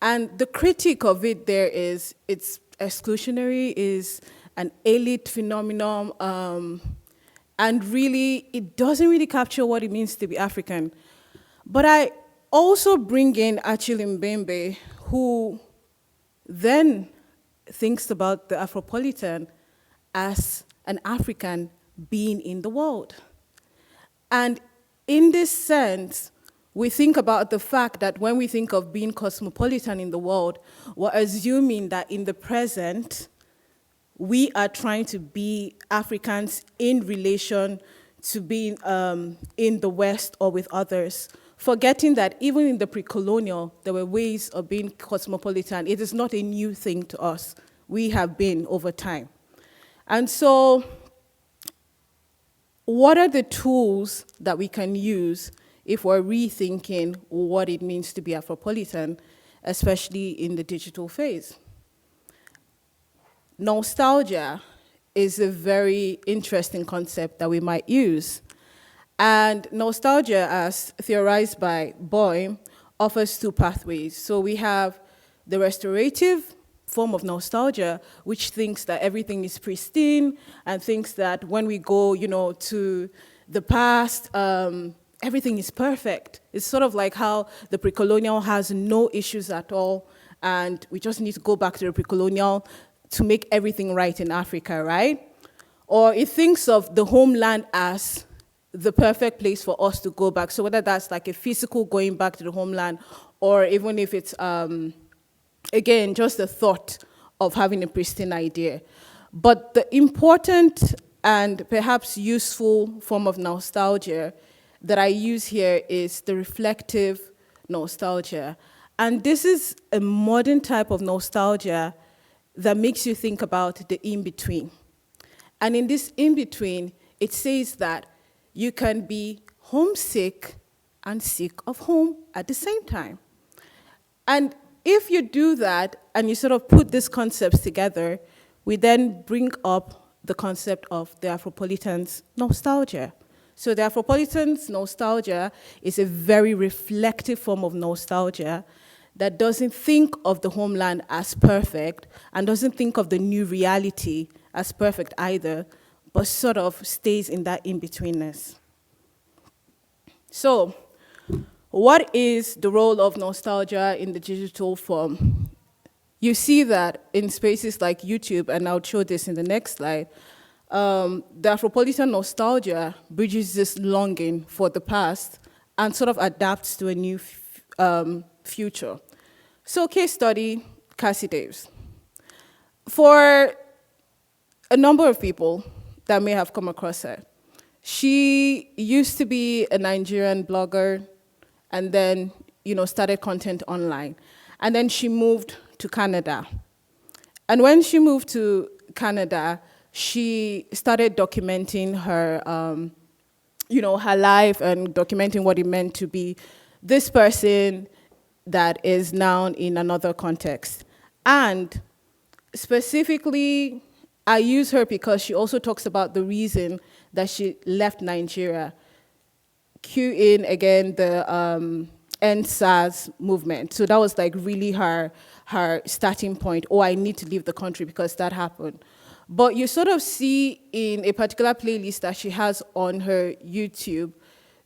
[SPEAKER 5] And the critique of it there is it's exclusionary, is an elite phenomenon, and really it doesn't really capture what it means to be African. But I also bring in Achille Mbembe, who then thinks about the Afropolitan as an African being in the world. And in this sense, we think about the fact that when we think of being cosmopolitan in the world, we're assuming that in the present, we are trying to be Africans in relation to being in the West or with others, forgetting that even in the pre-colonial, there were ways of being cosmopolitan. It is not a new thing to us. We have been over time. And so, what are the tools that we can use if we're rethinking what it means to be Afropolitan, especially in the digital phase? Nostalgia is a very interesting concept that we might use. And nostalgia, as theorized by Boym, offers two pathways. So we have the restorative form of nostalgia, which thinks that everything is pristine and thinks that when we go, to the past, everything is perfect. It's sort of like how the pre-colonial has no issues at all, and we just need to go back to the pre-colonial to make everything right in Africa, right? Or it thinks of the homeland as the perfect place for us to go back. So whether that's like a physical going back to the homeland, or even if it's, again, just the thought of having a pristine idea. But the important and perhaps useful form of nostalgia that I use here is the reflective nostalgia. And this is a modern type of nostalgia that makes you think about the in-between. And in this in-between, it says that you can be homesick and sick of home at the same time. And if you do that and you sort of put these concepts together, we then bring up the concept of the Afropolitan's nostalgia. So the Afropolitan's nostalgia is a very reflective form of nostalgia that doesn't think of the homeland as perfect and doesn't think of the new reality as perfect either, but sort of stays in that in-betweenness. So, what is the role of nostalgia in the digital form? You see that in spaces like YouTube, and I'll show this in the next slide, the Afropolitan nostalgia bridges this longing for the past and sort of adapts to a new future. So case study, Cassie Daves. For a number of people that may have come across her, she used to be a Nigerian blogger and then, started content online. And then she moved to Canada. And when she moved to Canada, she started documenting her, her life and documenting what it meant to be this person that is now in another context. And specifically, I use her because she also talks about the reason that she left Nigeria. Cue in again the End SARS movement. So that was like really her starting point. Oh, I need to leave the country because that happened. But you sort of see in a particular playlist that she has on her YouTube,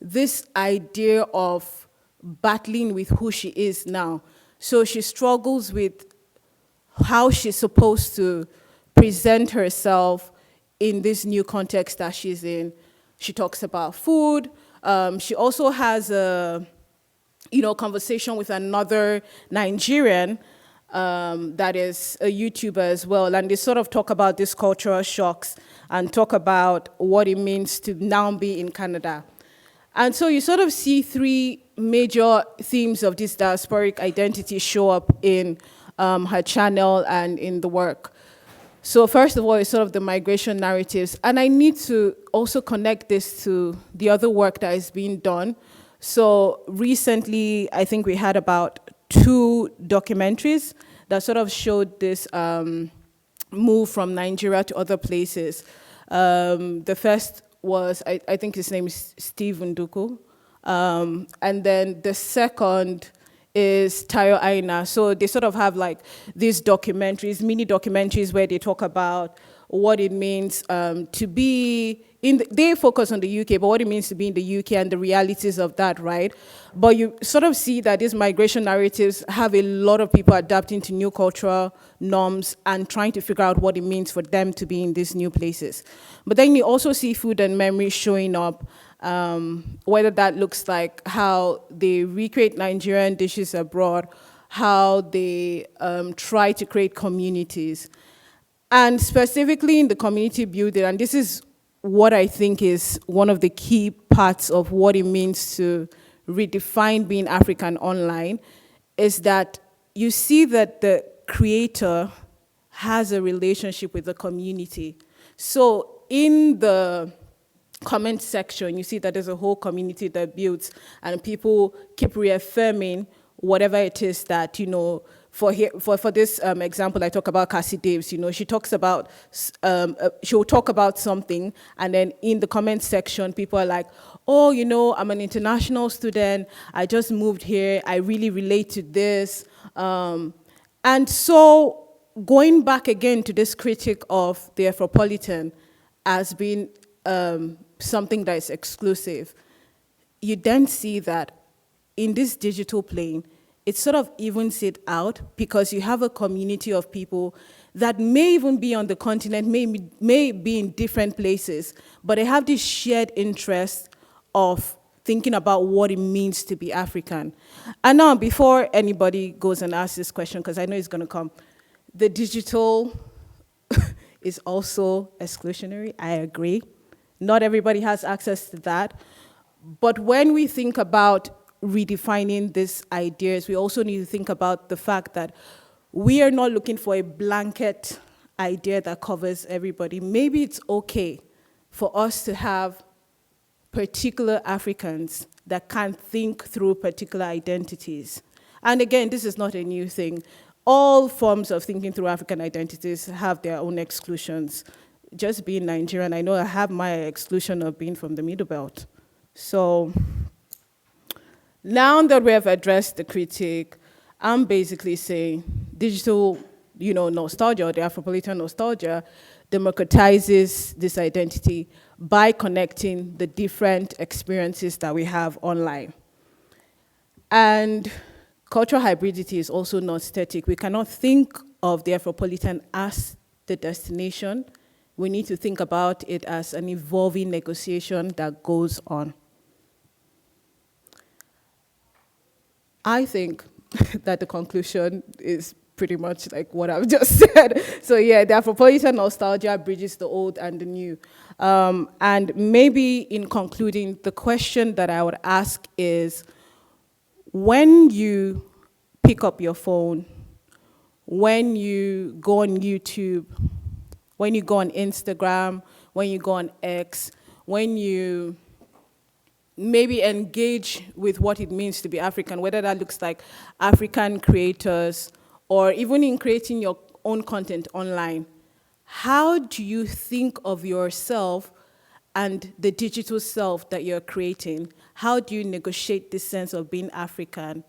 [SPEAKER 5] this idea of battling with who she is now. So she struggles with how she's supposed to present herself in this new context that she's in. She talks about food. She also has a conversation with another Nigerian that is a YouTuber as well, and they sort of talk about these cultural shocks and talk about what it means to now be in Canada. And so you sort of see three major themes of this diasporic identity show up in her channel and in the work. So first of all, it's sort of the migration narratives. And I need to also connect this to the other work that is being done. So recently, I think we had about 2 documentaries that sort of showed this move from Nigeria to other places. The first was, I think his name is Steve Nduku. And then the second is Tayo Aina. So they sort of have like these documentaries, mini documentaries where they talk about what it means to be they focus on the UK, but what it means to be in the UK and the realities of that, right? But you sort of see that these migration narratives have a lot of people adapting to new cultural norms and trying to figure out what it means for them to be in these new places. But then you also see food and memory showing up, whether that looks like how they recreate Nigerian dishes abroad, how they try to create communities. And specifically in the community building, and this is what I think is one of the key parts of what it means to redefine being African online, is that you see that the creator has a relationship with the community. So in the comment section, you see that there's a whole community that builds, and people keep reaffirming whatever it is that, for this example, I talk about Cassie Daves, she talks about, she'll talk about something, and then in the comment section, people are like, oh, I'm an international student, I just moved here, I really relate to this. And so going back again to this critique of the Afropolitan as being something that is exclusive, you then see that in this digital plane, it sort of evens it out because you have a community of people that may even be on the continent, may be in different places, but they have this shared interest of thinking about what it means to be African. And now, before anybody goes and asks this question, because I know it's going to come, the digital is also exclusionary, I agree. Not everybody has access to that. But when we think about redefining these ideas, we also need to think about the fact that we are not looking for a blanket idea that covers everybody. Maybe it's okay for us to have particular Africans that can think through particular identities. And again, this is not a new thing. All forms of thinking through African identities have their own exclusions. Just being Nigerian, I know I have my exclusion of being from the Middle Belt. So now that we have addressed the critique, I'm basically saying digital, nostalgia, or the Afropolitan nostalgia, democratizes this identity by connecting the different experiences that we have online. And cultural hybridity is also not static. We cannot think of the Afropolitan as the destination. We need to think about it as an evolving negotiation that goes on. I think that the conclusion is pretty much like what I've just said. So yeah, the Afropolitan nostalgia bridges the old and the new. And maybe in concluding, the question that I would ask is, when you pick up your phone, when you go on YouTube, when you go on Instagram, when you go on X, when you maybe engage with what it means to be African, whether that looks like African creators or even in creating your own content online, how do you think of yourself and the digital self that you're creating? How do you negotiate this sense of being African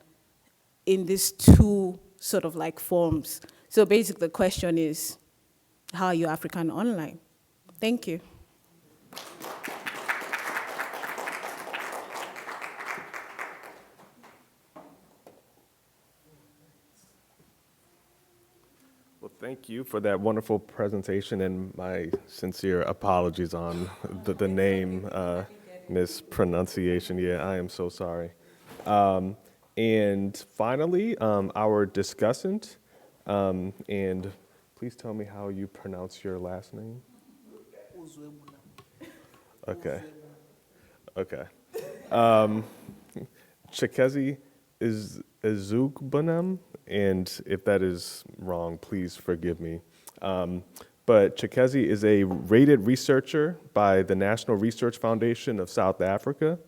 [SPEAKER 5] in these two sort of like forms? So basically the question is, how are you African online? Thank you.
[SPEAKER 2] Well, thank you for that wonderful presentation, and my sincere apologies on the name mispronunciation. Yeah, I am so sorry. And finally, our discussant, and please tell me how you pronounce your last name. Okay. Okay. Chikezie Uzuegbunam, and if that is wrong, please forgive me. But Chikezie is a rated researcher by the National Research Foundation of South Africa,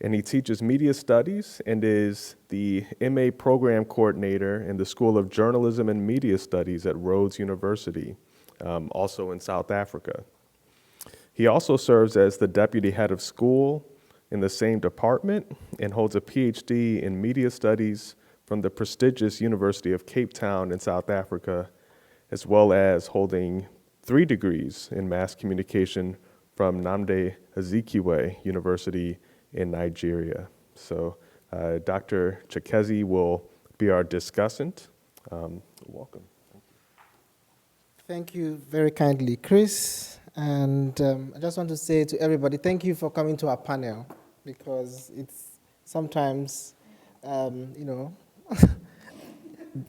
[SPEAKER 2] and he teaches media studies and is the MA program coordinator in the School of Journalism and Media Studies at Rhodes University, also in South Africa. He also serves as the deputy head of school in the same department and holds a PhD in media studies from the prestigious University of Cape Town in South Africa, as well as holding 3 degrees in mass communication from Namugenyi University in Nigeria. So Dr. Chikezie will be our discussant. Welcome.
[SPEAKER 6] Thank you very kindly, Chris. And I just want to say to everybody, thank you for coming to our panel, because it's sometimes,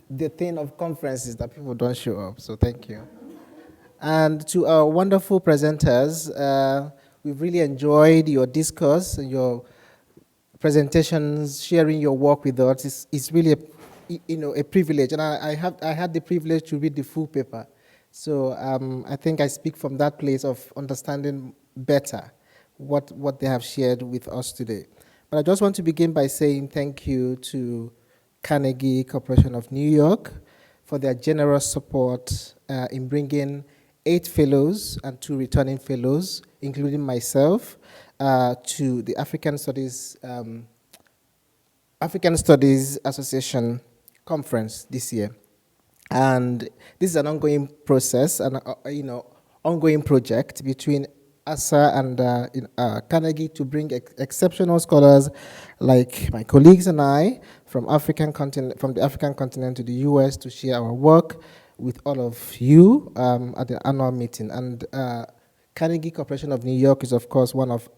[SPEAKER 6] the thing of conferences that people don't show up, so thank you. And to our wonderful presenters, we've really enjoyed your discourse and your presentations, sharing your work with us. It's really a privilege, and I had the privilege to read the full paper. So I think I speak from that place of understanding better what they have shared with us today. But I just want to begin by saying thank you to Carnegie Corporation of New York for their generous support in bringing 8 fellows and 2 returning fellows, including myself, to the African Studies Association conference this year. And this is an ongoing process, an ongoing project between ASA and Carnegie to bring exceptional scholars like my colleagues and I from the African continent to the US to share our work with all of you at the annual meeting. And Carnegie Corporation of New York is, of course, one of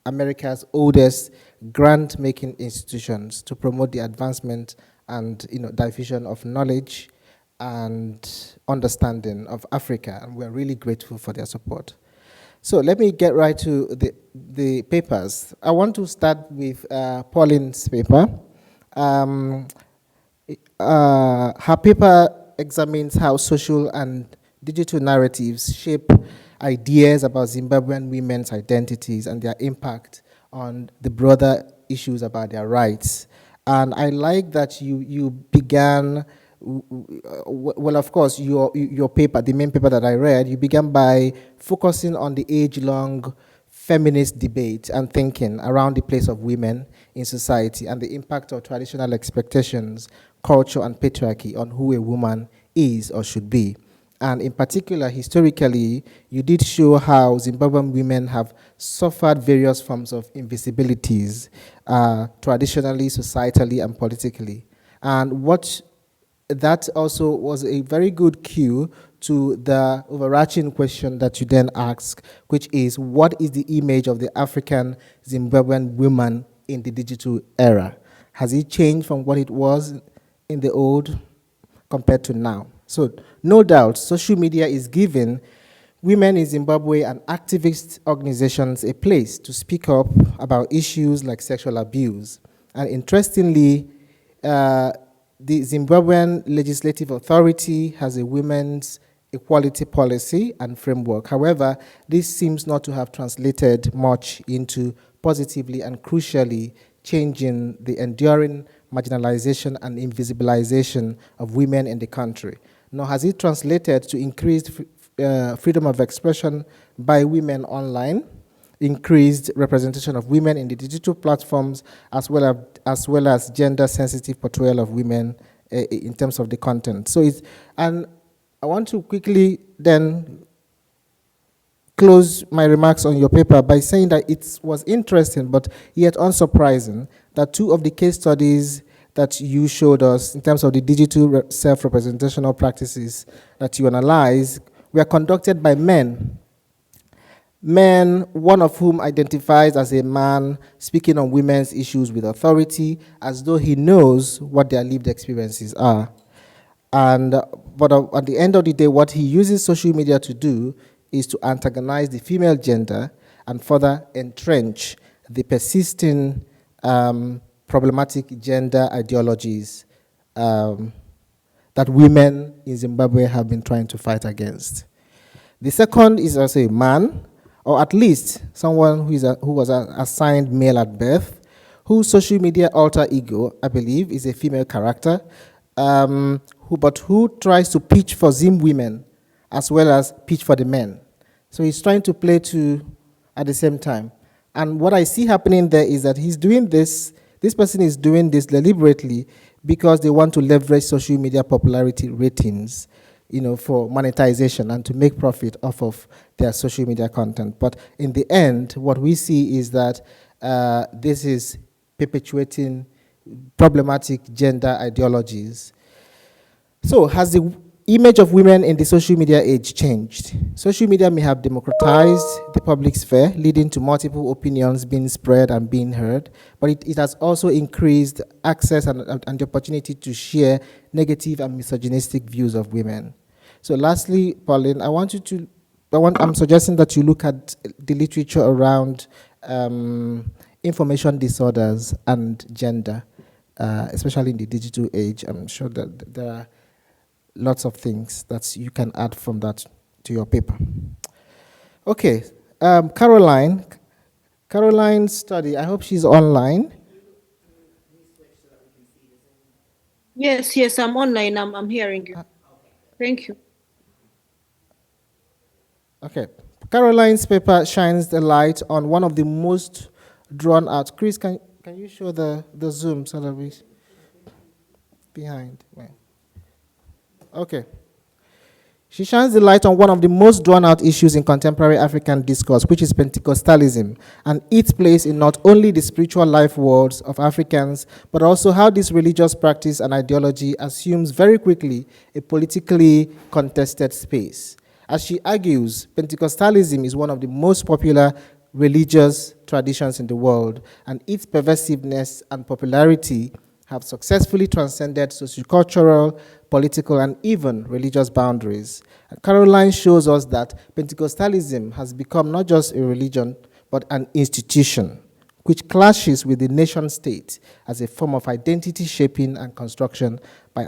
[SPEAKER 6] America's oldest grant-making institutions to promote the advancement and diffusion of knowledge and understanding of Africa, and we're really grateful for their support. So let me get right to the papers. I want to start with Pauline's paper. Her paper examines how social and digital narratives shape ideas about Zimbabwean women's identities and their impact on the broader issues about their rights And I like that you began, well, of course, your paper, the main paper that I read, you began by focusing on the age-long feminist debate and thinking around the place of women in society and the impact of traditional expectations, culture, and patriarchy on who a woman is or should be. And in particular, historically, you did show how Zimbabwean women have suffered various forms of invisibilities, traditionally, societally, and politically. And what that also was a very good cue to the overarching question that you then ask, which is, what is the image of the African Zimbabwean woman in the digital era? Has it changed from what it was in the old compared to now? So no doubt, social media is giving women in Zimbabwe and activist organizations a place to speak up about issues like sexual abuse. And interestingly, the Zimbabwean Legislative Authority has a women's equality policy and framework. However, this seems not to have translated much into positively and crucially changing the enduring marginalization and invisibilization of women in the country. Nor has it translated to increased freedom of expression by women online, increased representation of women in the digital platforms, as well as gender-sensitive portrayal of women in terms of the content. So and I want to quickly then close my remarks on your paper by saying that it was interesting, but yet unsurprising, that two of the case studies that you showed us in terms of the digital self-representational practices that you analyze were conducted by men. Men, one of whom identifies as a man speaking on women's issues with authority, as though he knows what their lived experiences are. But at the end of the day, what he uses social media to do is to antagonize the female gender and further entrench the persisting problematic gender ideologies that women in Zimbabwe have been trying to fight against. The second is also a man, or at least someone who was assigned male at birth, whose social media alter ego, I believe, is a female character, who tries to pitch for Zim women as well as pitch for the men. So he's trying to play two at the same time. And what I see happening there is that he's doing this person is doing this deliberately because they want to leverage social media popularity ratings, for monetization and to make profit off of their social media content. But in the end, what we see is that this is perpetuating problematic gender ideologies. So has the image of women in the social media age changed? Social media may have democratized the public sphere, leading to multiple opinions being spread and being heard, but it has also increased access and the opportunity to share negative and misogynistic views of women. So lastly, Pauline, I'm suggesting that you look at the literature around information disorders and gender, especially in the digital age. I'm sure that there are lots of things that you can add from that to your paper. Okay, Caroline's study, I hope she's online.
[SPEAKER 1] Yes, I'm online. I'm hearing you. Thank you.
[SPEAKER 6] Okay, Caroline's paper shines the light on one of the most drawn out. Chris, can you show the Zoom so that we behind? Wait. Okay. She shines the light on one of the most drawn-out issues in contemporary African discourse, which is Pentecostalism, and its place in not only the spiritual life worlds of Africans, but also how this religious practice and ideology assumes very quickly a politically contested space. As she argues, Pentecostalism is one of the most popular religious traditions in the world, and its pervasiveness and popularity have successfully transcended sociocultural, political, and even religious boundaries. And Caroline shows us that Pentecostalism has become not just a religion, but an institution, which clashes with the nation state as a form of identity shaping and construction by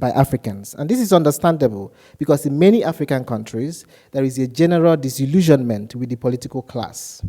[SPEAKER 6] Africans. And this is understandable because in many African countries, there is a general disillusionment with the political class,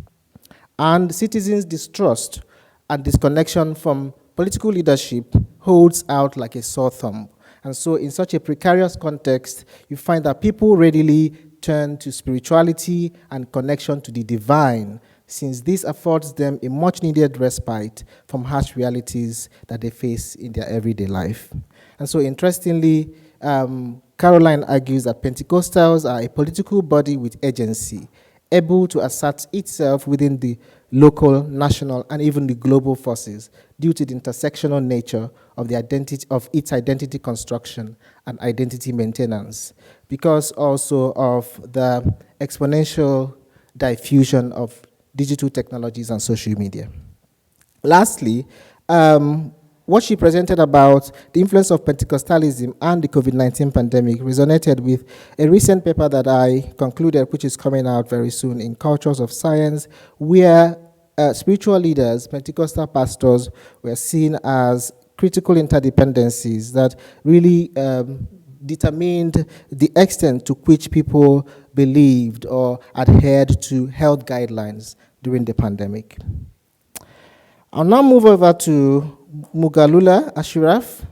[SPEAKER 6] and citizens' distrust and disconnection from political leadership holds out like a sore thumb. And so in such a precarious context, you find that people readily turn to spirituality and connection to the divine, since this affords them a much needed respite from harsh realities that they face in their everyday life. And so interestingly, Caroline argues that Pentecostals are a political body with agency, able to assert itself within the local, national, and even the global forces due to the intersectional nature of the identity of its identity construction and identity maintenance, because also of the exponential diffusion of digital technologies and social media. Lastly, what she presented about the influence of Pentecostalism and the COVID-19 pandemic resonated with a recent paper that I concluded, which is coming out very soon in Cultures of Science, where spiritual leaders, Pentecostal pastors, were seen as critical interdependencies that really determined the extent to which people believed or adhered to health guidelines during the pandemic. I'll now move over to Mugalula, Ashiraf.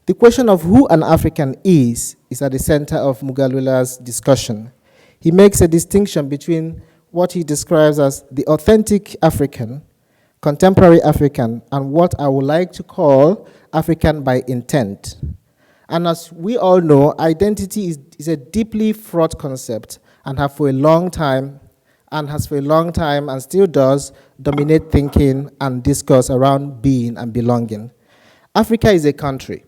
[SPEAKER 6] The question of who an African is at the center of Mugalula's discussion. He makes a distinction between what he describes as the authentic African, contemporary African, and what I would like to call African by intent. And as we all know, identity is a deeply fraught concept and has for a long time and still does dominate thinking and discourse around being and belonging. Africa is a country.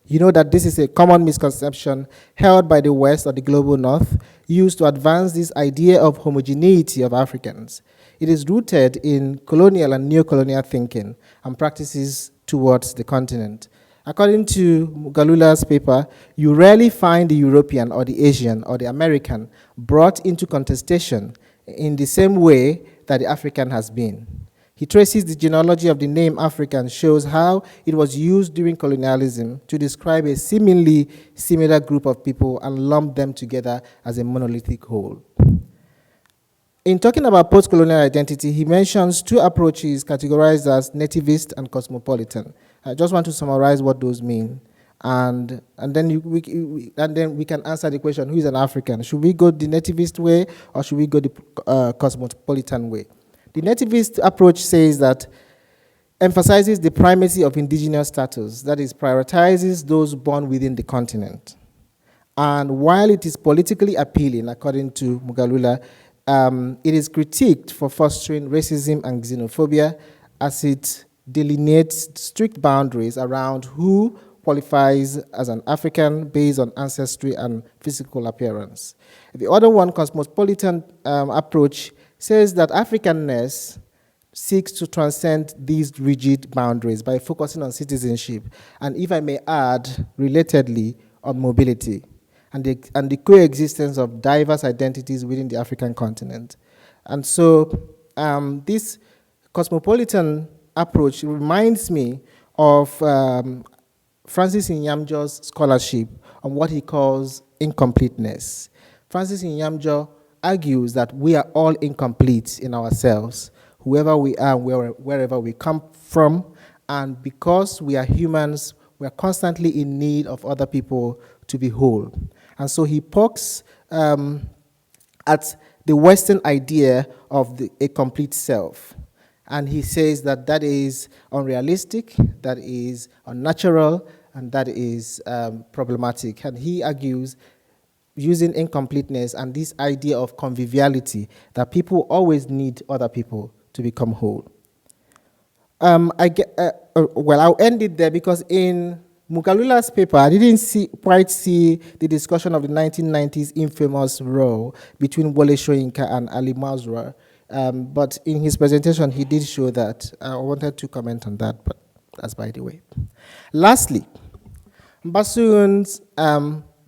[SPEAKER 6] You know that this is a common misconception held by the West or the global North, used to advance this idea of homogeneity of Africans. It is rooted in colonial and neo-colonial thinking and practices towards the continent. According to Mugalula's paper, you rarely find the European or the Asian or the American brought into contestation in the same way that the African has been. He traces the genealogy of the name African, shows how it was used during colonialism to describe a seemingly similar group of people and lump them together as a monolithic whole. In talking about post-colonial identity, he mentions two approaches categorized as nativist and cosmopolitan. I just want to summarize what those mean, and then we can answer the question: who is an African? Should we go the nativist way, or should we go the cosmopolitan way? The nativist approach says that emphasizes the primacy of indigenous status, that is, prioritizes those born within the continent. And while it is politically appealing, according to Mugalula, it is critiqued for fostering racism and xenophobia as it delineates strict boundaries around who qualifies as an African based on ancestry and physical appearance. The other one, cosmopolitan approach, says that Africanness seeks to transcend these rigid boundaries by focusing on citizenship, and if I may add, relatedly, on mobility and the coexistence of diverse identities within the African continent. And so this cosmopolitan approach reminds me of Francis Nyamjo's scholarship on what he calls incompleteness. Francis Nyamjo argues that we are all incomplete in ourselves, whoever we are, wherever we come from, and because we are humans, we are constantly in need of other people to be whole. And so he pokes at the Western idea of a complete self. And he says that that is unrealistic, that is unnatural, and that is problematic. And he argues, using incompleteness and this idea of conviviality, that people always need other people to become whole. I'll end it there because in Mugalula's paper, I didn't quite see the discussion of the 1990s infamous row between Wole Soyinka and Ali Mazrou. But in his presentation, he did show that. I wanted to comment on that, but that's by the way. Lastly, Mbasughun's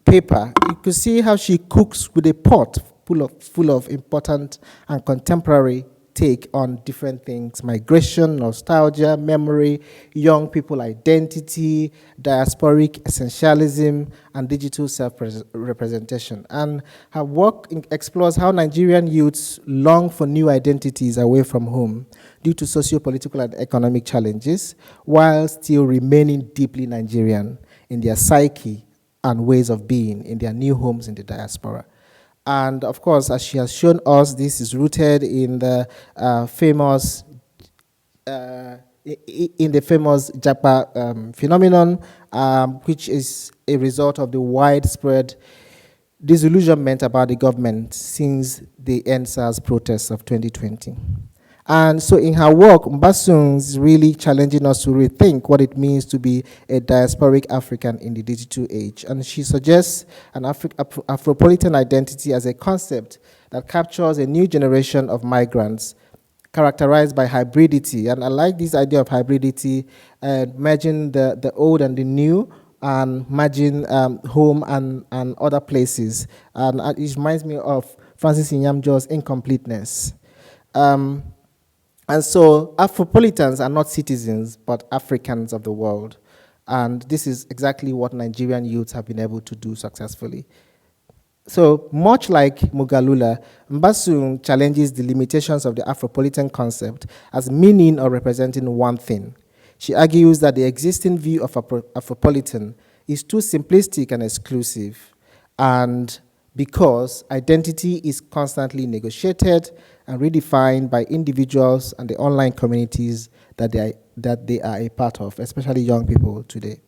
[SPEAKER 6] paper, you could see how she cooks with a pot full of important and contemporary take on different things: migration, nostalgia, memory, young people identity, diasporic essentialism, and digital self-representation. And her work explores how Nigerian youths long for new identities away from home due to socio-political and economic challenges, while still remaining deeply Nigerian in their psyche and ways of being in their new homes in the diaspora. And of course, as she has shown us, this is rooted in the famous Japa phenomenon, which is a result of the widespread disillusionment about the government since the NSAS protests of 2020. And so in her work, Mbasughun is really challenging us to rethink what it means to be a diasporic African in the digital age. And she suggests an Afropolitan identity as a concept that captures a new generation of migrants characterized by hybridity. And I like this idea of hybridity, merging the old and the new, and merging home and other places. And it reminds me of Francis Nyamjo's incompleteness. And so Afropolitans are not citizens, but Africans of the world. And this is exactly what Nigerian youths have been able to do successfully. So much like Mugalula, Mbasughun challenges the limitations of the Afropolitan concept as meaning or representing one thing. She argues that the existing view of Afropolitan is too simplistic and exclusive, and because identity is constantly negotiated and redefined by individuals and the online communities that they are a part of, especially young people today.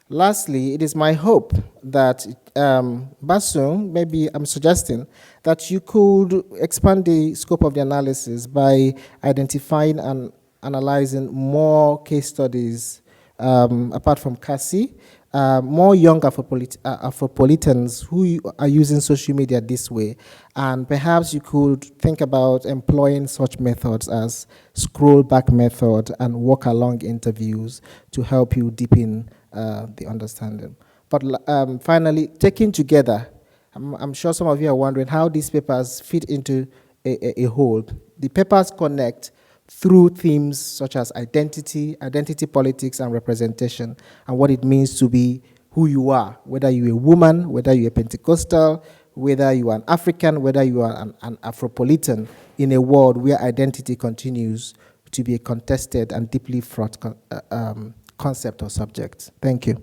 [SPEAKER 6] Lastly, it is my hope that Mbasughun, maybe I'm suggesting that you could expand the scope of the analysis by identifying and analyzing more case studies apart from Kasi, more young Afropolitans who are using social media this way. And perhaps you could think about employing such methods as scroll back method and walk along interviews to help you deepen the understanding. But finally, taken together, I'm sure some of you are wondering how these papers fit into a whole. The papers connect through themes such as identity politics, and representation, and what it means to be who you are, whether you're a woman, whether you're a Pentecostal, whether you are an African, whether you are an Afropolitan, in a world where identity continues to be a contested and deeply fraught concept or subject. Thank you.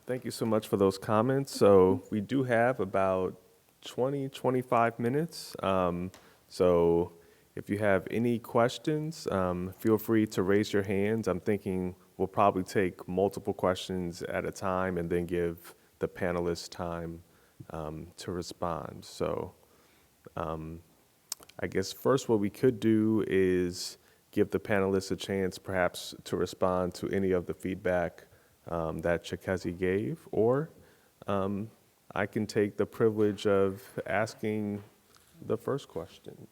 [SPEAKER 2] Thank you so much for those comments. So we do have about 25 minutes. So if you have any questions, feel free to raise your hands. I'm thinking we'll probably take multiple questions at a time and then give the panelists time to respond. So I guess first what we could do is give the panelists a chance perhaps to respond to any of the feedback that Chikezie gave, or I can take the privilege of asking the first question.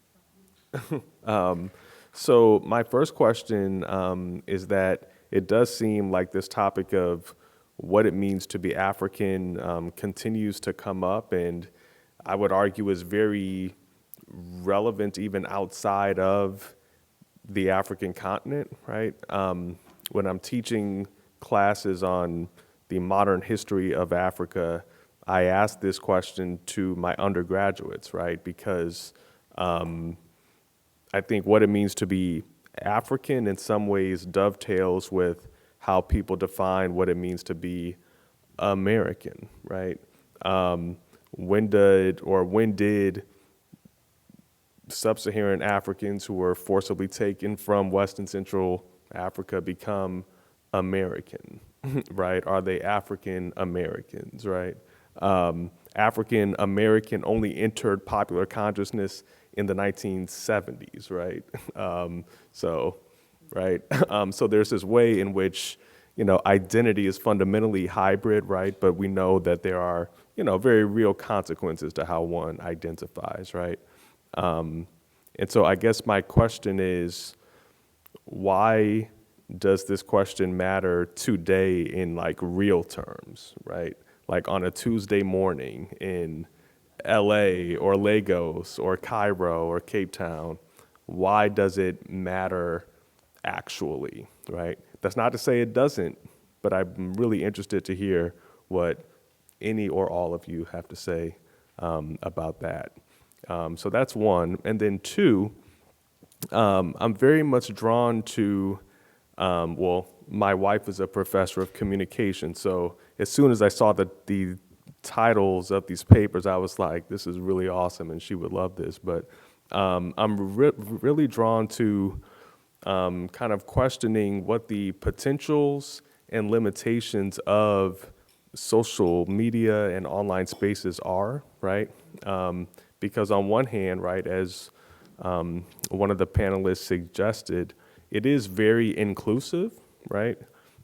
[SPEAKER 2] So my first question is that it does seem like this topic of what it means to be African continues to come up, and I would argue is very relevant even outside of the African continent, right? When I'm teaching classes on the modern history of Africa, I ask this question to my undergraduates, right? Because I think what it means to be African in some ways dovetails with how people define what it means to be American, right? When did sub-Saharan Africans who were forcibly taken from West and Central Africa become American, right? Are they African Americans, right? African American only entered popular consciousness in the 1970s, right? So there's this way in which, identity is fundamentally hybrid, right? But we know that there are, very real consequences to how one identifies, right? And so I guess my question is, why does this question matter today in like real terms, right? Like on a Tuesday morning in LA or Lagos or Cairo or Cape Town, why does it matter actually, right? That's not to say it doesn't, but I'm really interested to hear what any or all of you have to say about that. So that's one. And then two, I'm very much drawn to, well, my wife is a professor of communication, so as soon as I saw the titles of these papers, I was like, this is really awesome, and she would love this. But I'm really drawn to kind of questioning what the potentials and limitations of social media and online spaces are, right? Because on one hand, right, as one of the panelists suggested, it is very inclusive, right?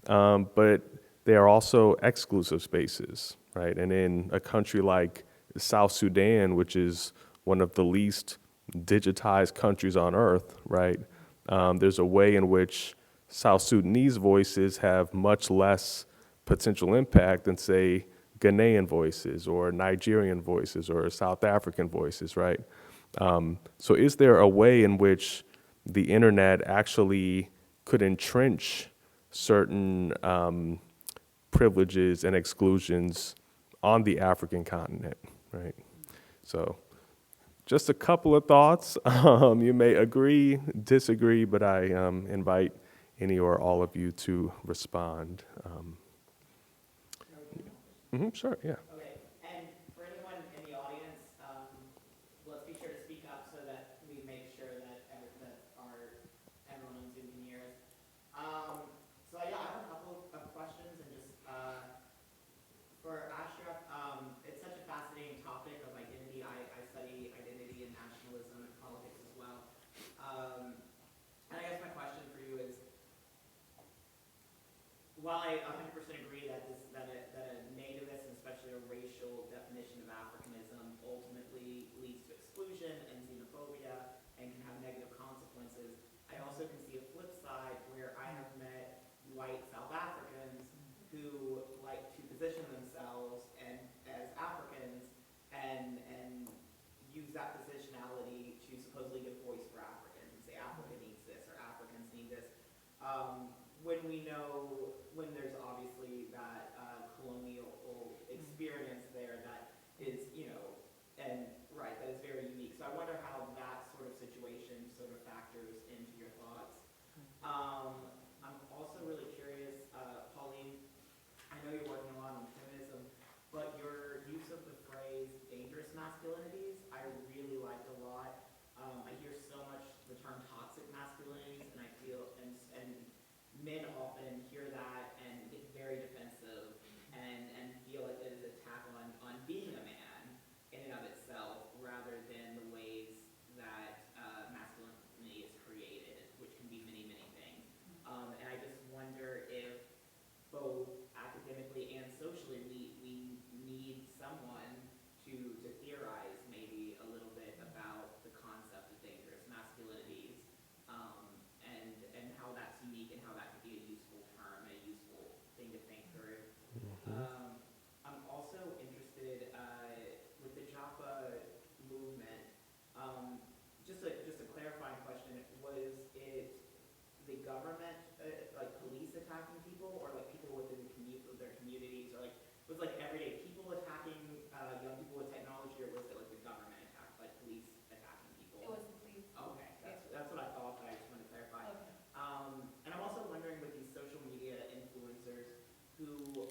[SPEAKER 2] But they are also exclusive spaces, right? And in a country like South Sudan, which is one of the least digitized countries on earth, right? There's a way in which South Sudanese voices have much less potential impact than, say, Ghanaian voices or Nigerian voices or South African voices, right? So is there a way in which the internet actually could entrench certain privileges and exclusions on the African continent, right? So just a couple of thoughts. You may agree, disagree, but I invite any or all of you to respond. Sure, yeah.
[SPEAKER 7] Okay, and for anyone in the audience, let's be sure to speak up so that we make sure that everyone on Zoom can hear us. So yeah, I have a couple of questions, and just for Ashraf, it's such a fascinating topic of identity. I study identity and nationalism and politics as well. And I guess my question for you is, while I 100% agree that a nativist, and especially a racial definition of Africanism, ultimately leads to exclusion and xenophobia and can have negative consequences, I also can see a flip side where I have met white South Africans who like to position themselves as Africans and use that positionality to supposedly give voice for Africans and say Africa needs this or Africans need this. When we know, when there's obviously that colonial experience there that is, and right, that is very unique. So I wonder how that sort of situation sort of factors into your thoughts. I'm also really curious, Pauline, I know you're working a lot on feminism, but your use of the phrase dangerous masculinities, I really liked a lot. I hear so much the term toxic masculinities, and I feel, and men often hear that and get very defensive and feel like it is an attack on being a man in and of itself, rather than the ways that masculinity is created, which can be many, many things. And I just wonder if both academically and socially we need someone to theorize maybe a little bit about the concept of dangerous masculinities, and how that's unique and how that could be a useful term, a useful thing to think through. I'm also interested with the Japa movement. Just a clarifying question: was it the government, like police attacking people, or like people within their communities, or like was like everyday people attacking young people with technology, or was it like the government attack, like police attacking people?
[SPEAKER 8] It was the police.
[SPEAKER 7] Okay, that's what I thought, but I just wanted to clarify.
[SPEAKER 8] Okay.
[SPEAKER 7] And I'm also wondering with these social media influencers who,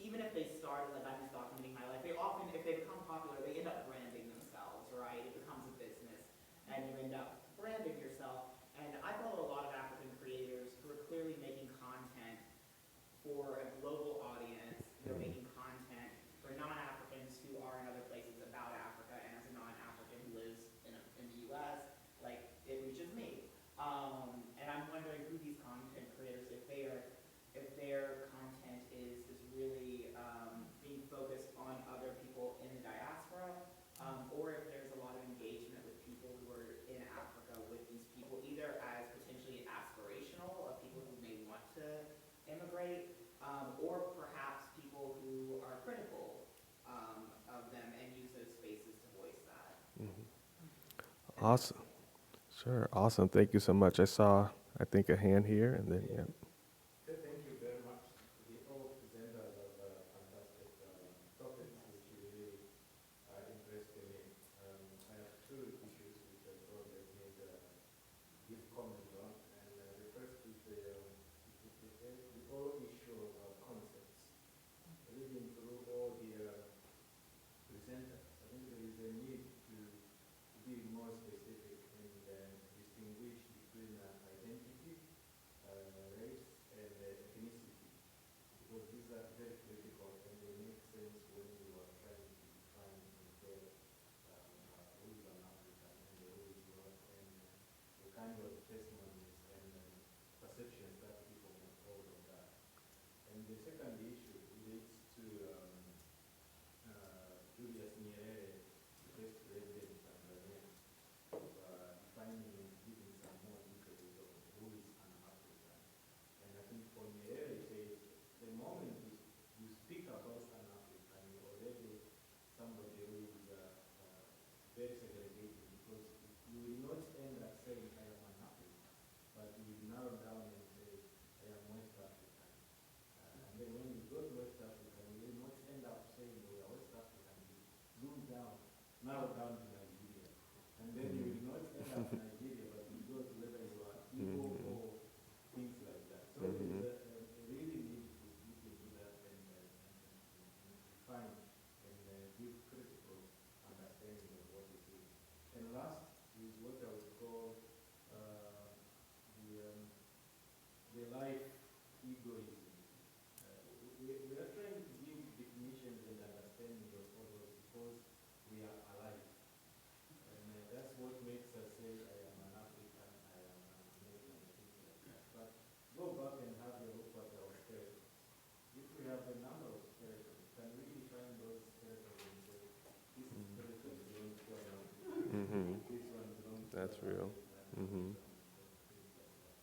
[SPEAKER 7] even if they started, like I'm just documenting my life, they often, if they become popular, they end up branding themselves, right? It becomes a business, and you end up branding yourself. And I follow a lot of African creators who are clearly making content for a global audience. They're making content for non-Africans who are in other places about Africa, and as a non-African who lives in the U.S., like, it reaches me. And I'm wondering who these content creators, if their content is really being focused on other people in the diaspora, or if there's a lot of engagement with people who are in Africa with these people, either as potentially aspirational of people who may want to immigrate, or perhaps people who are critical of them and use those spaces to voice that.
[SPEAKER 2] Awesome. Sure, awesome. Thank you so much. I saw, I think, a hand here, and then, yeah.
[SPEAKER 9] Thank you very much. The all presenters of fantastic topics which really
[SPEAKER 8] the second issue relates to Julius Nyerere, the first president of Tanzania, defining and giving some more details of who is an African. And I think for Nyerere says, the moment you speak about an African, you're already somebody who is very segregated, because you will not end up saying, I am an African, but you will narrow down and say, I am West African. And then when you go to West Africa, you will not end up saying we are West African. You zoom down, narrow down to Nigeria. And then you will not end up in Nigeria, but you go to whether you are Igbo or things like that. So there's a really need to look into that and define and give critical understanding of what it is. And last is what I would call the life egoism. We are trying to give definitions and understanding of all those because we are alive. And that's what makes us say, I am an African, I am an American, things like that. But go back and have a look at our skeletons. If we have a number of skeletons, can we define those skeletons and say, this skeleton belongs to an African, this one belongs to
[SPEAKER 2] That's real.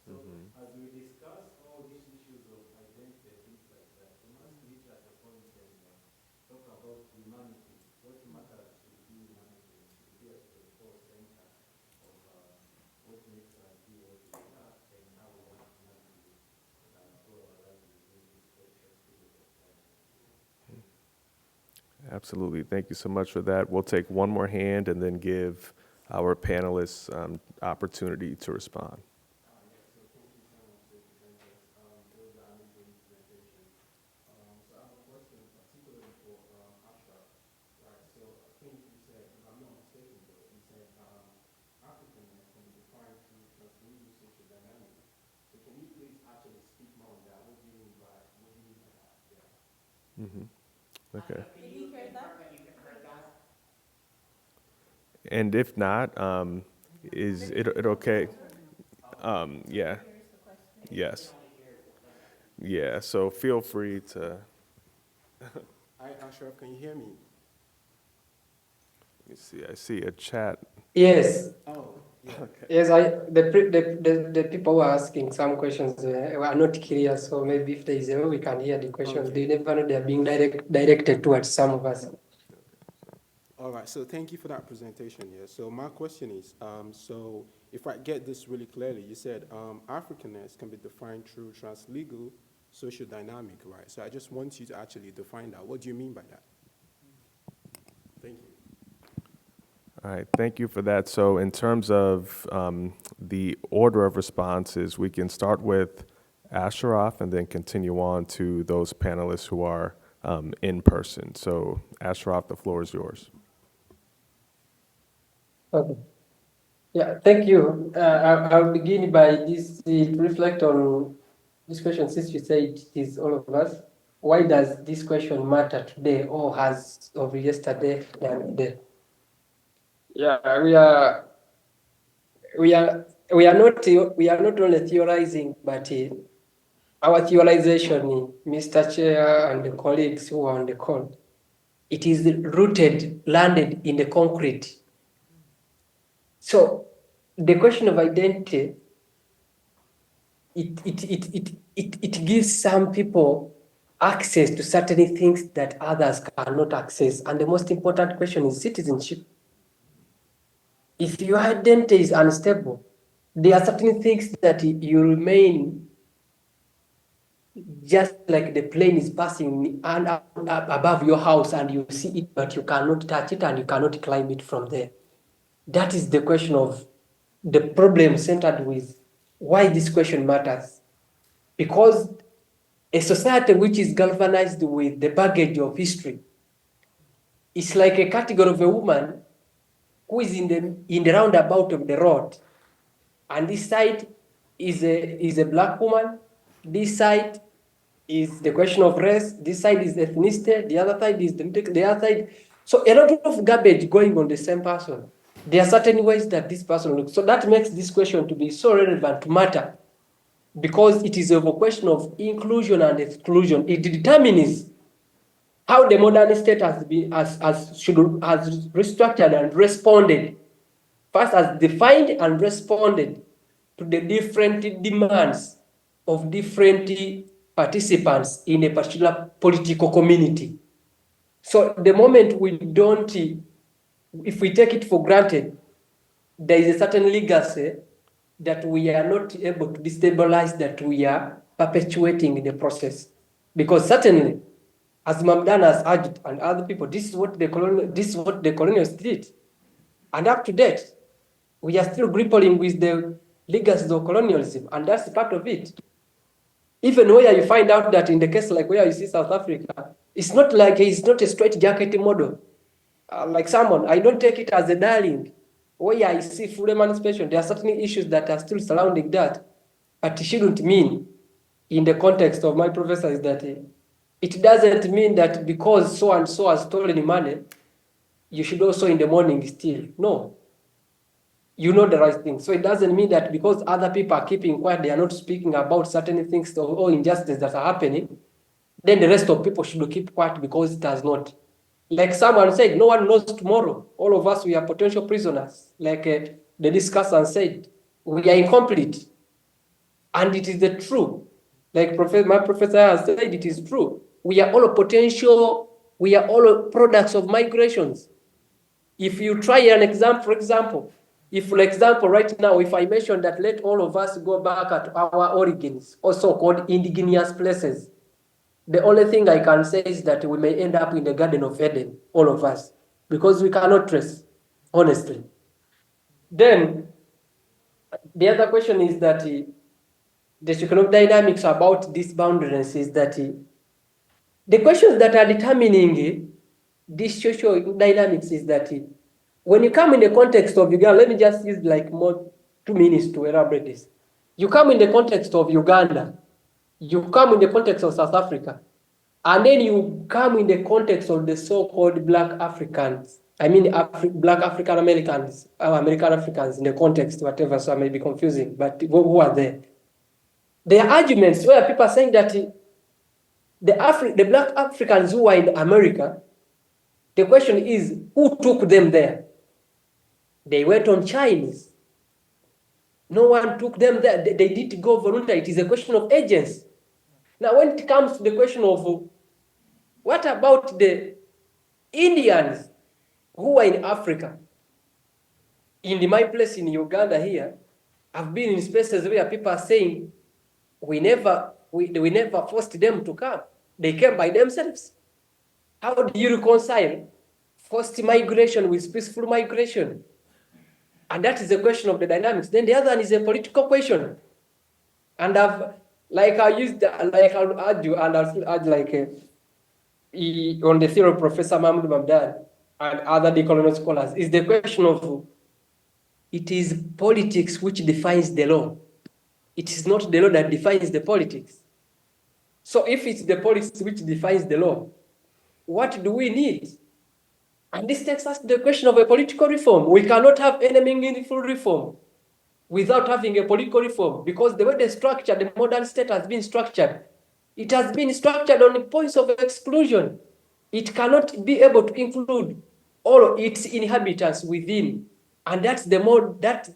[SPEAKER 8] So as we discuss all these issues of identity and things like that, we must reach at a point and talk about humanity. What matters should be humanity, should be at the core center of what makes us be what we are and how we want humanity to go our lives within this precious period of time.
[SPEAKER 2] Absolutely. Thank you so much for that. We'll take one more hand and then give our panelists opportunity to respond. Okay. And if not, is it okay? Yeah. Yes. Yeah, so feel free to.
[SPEAKER 9] Hi, Ashiraf, can you hear me?
[SPEAKER 2] Let me see, I see a chat.
[SPEAKER 3] Yes.
[SPEAKER 9] Oh, yeah.
[SPEAKER 2] Okay.
[SPEAKER 3] Yes, the people who are asking some questions are not clear, so maybe if there is a way we can hear the questions.
[SPEAKER 9] Okay.
[SPEAKER 3] They never know they are being directed towards some of us.
[SPEAKER 9] All right, so thank you for that presentation. Yeah. So my question is, so if I get this really clearly, you said Africanness can be defined through translegal social dynamic, right? So I just want you to actually define that. What do you mean by that? Thank you.
[SPEAKER 2] All right, thank you for that. So in terms of the order of responses, we can start with Ashiraf and then continue on to those panelists who are in person. So Ashiraf, the floor is yours.
[SPEAKER 3] Okay. Yeah, thank you. I'll begin by this to reflect on this question since you said it is all of us. Why does this question matter today or has of yesterday than today? Yeah, we are not only theorizing, but our theorization, Mr. Chair and the colleagues who are on the call, it is rooted, landed in the concrete. So the question of identity, it gives some people access to certain things that others cannot access. And the most important question is citizenship. If your identity is unstable, there are certain things that you remain just like the plane is passing up above your house and you see it, but you cannot touch it and you cannot climb it from there. That is the question of the problem centered with why this question matters. Because a society which is galvanized with the baggage of history is like a category of a woman who is in the roundabout of the road. And this side is a black woman. This side is the question of race. This side is ethnicity. The other side is the other side. So a lot of garbage going on the same person. There are certain ways that this person looks. So that makes this question to be so relevant, to matter. because it is a question of inclusion and exclusion. It determines how the modern state has restructured and responded. First, has defined and responded to the different demands of different participants in a particular political community. So the moment we don't, if we take it for granted, there is a certain legacy that we are not able to destabilize, that we are perpetuating the process. Because certainly, as Mamdan has urged and other people, this is what the colonials did. And up to date, we are still grappling with the legacies of colonialism, and that's part of it. Even where you find out that in the case like where you see South Africa, it's not a straight jacket model. Like someone, I don't take it as a darling. Where I see full emancipation, there are certain issues that are still surrounding that. But it shouldn't mean, in the context of my professor, is that it doesn't mean that because so and so has stolen money, you should also in the morning steal. No. You know the right thing. So it doesn't mean that because other people are keeping quiet, they are not speaking about certain things or injustices that are happening, then the rest of people should keep quiet because it has not. Like someone said, no one knows tomorrow. All of us, we are potential prisoners. Like the discussant said, we are incomplete. And it is the truth. Like my professor has said, it is true. We are all potential, we are all products of migrations. If you try an example, for example, right now, if I mention that let all of us go back at our origins, also called indigenous places, the only thing I can say is that we may end up in the Garden of Eden, all of us, because we cannot trace, honestly. Then, the other question is that the economic dynamics about these boundaries is that the questions that are determining this social dynamics is that when you come in the context of Uganda, let me just use like more 2 minutes to elaborate this. You come in the context of Uganda, you come in the context of South Africa, and then you come in the context of the so-called Black Africans. I mean, Black African Americans, American Africans in the context, whatever, so I may be confusing, but who are there? There are arguments where people are saying that the Black Africans who are in America, the question is, who took them there? They went on Chinese. No one took them there. They didn't go voluntarily. It is a question of agents. Now, when it comes to the question of what about the Indians who are in Africa? In my place in Uganda here, I've been in spaces where people are saying, we never forced them to come. They came by themselves. How do you reconcile forced migration with peaceful migration? And that is the question of the dynamics. Then the other one is a political question. And I'll argue, and I'll still argue on the theory of Professor Mahmoud Mamdani and other decolonial scholars, is the question of it is politics which defines the law. It is not the law that defines the politics. So if it's the politics which defines the law, what do we need? And this takes us to the question of a political reform. We cannot have any meaningful reform without having a political reform, because the way the modern state has been structured, it has been structured on the points of exclusion. It cannot be able to include all of its inhabitants within. And that's that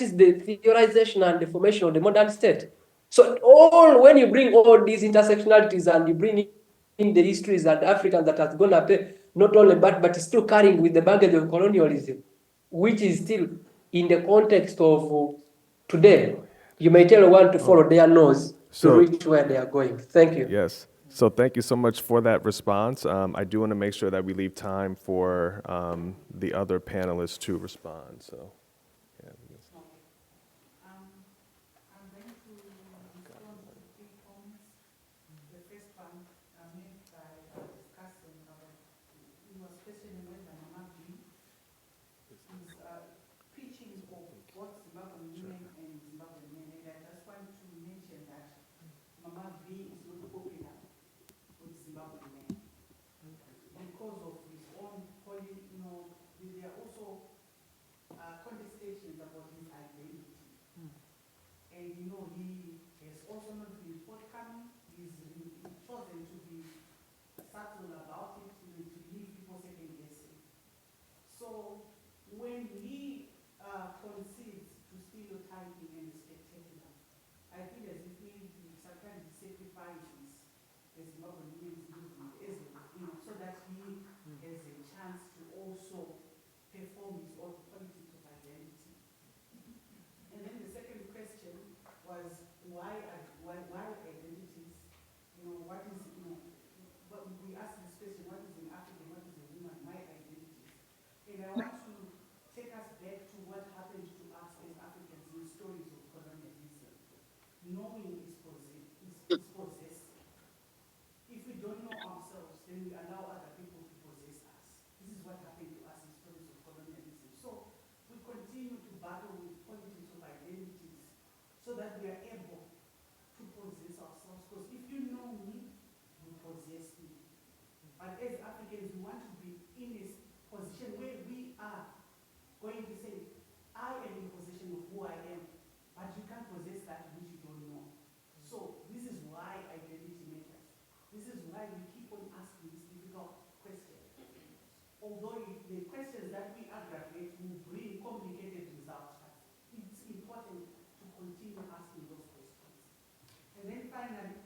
[SPEAKER 3] is the theorization and the formation of the modern state. So when you bring all these intersectionalities and you bring in the histories and Africans that has gone up there, not only but still carrying with the baggage of colonialism, which is still in the context of today, you may tell one to follow their nose to reach where they are going. Thank you.
[SPEAKER 2] Yes. So thank you so much for that response. I do want to make sure that we leave time for the other panelists to respond. So, yeah.
[SPEAKER 4] I'm going to respond to 3 points. The first one made by Discussant, he was questioning whether Namugenyi is preaching of both Zimbabwean women and Zimbabwean men. And I just want to mention that Namugenyi is not popular with Zimbabwean men because of his own there are also contestations about his identity. And he stereotyping and spectacular. I feel as if we sometimes sacrifices as Zimbabweans so that he has a chance to also perform his own politics of identity. And then the second question was why identities? What is but we asked this question: what is an African? What is a woman? Why identities? And I want to take us back to what happened to us as Africans in stories of colonialism. Knowing is possessive. If we don't know ourselves, then we allow other people to possess us. This is what happened to us in stories of colonialism. So we continue to battle with politics of identities so that we are able to possess ourselves. Because if you know me, you possess me. But as Africans, we want to be in a position where we are going to say, I am in possession of who I am, but you can't possess that which you don't know. So this is why identity matters. This is why we keep on asking this difficult question. Although the questions that we aggravate will bring complicated results, it's important to continue asking those questions. And then finally,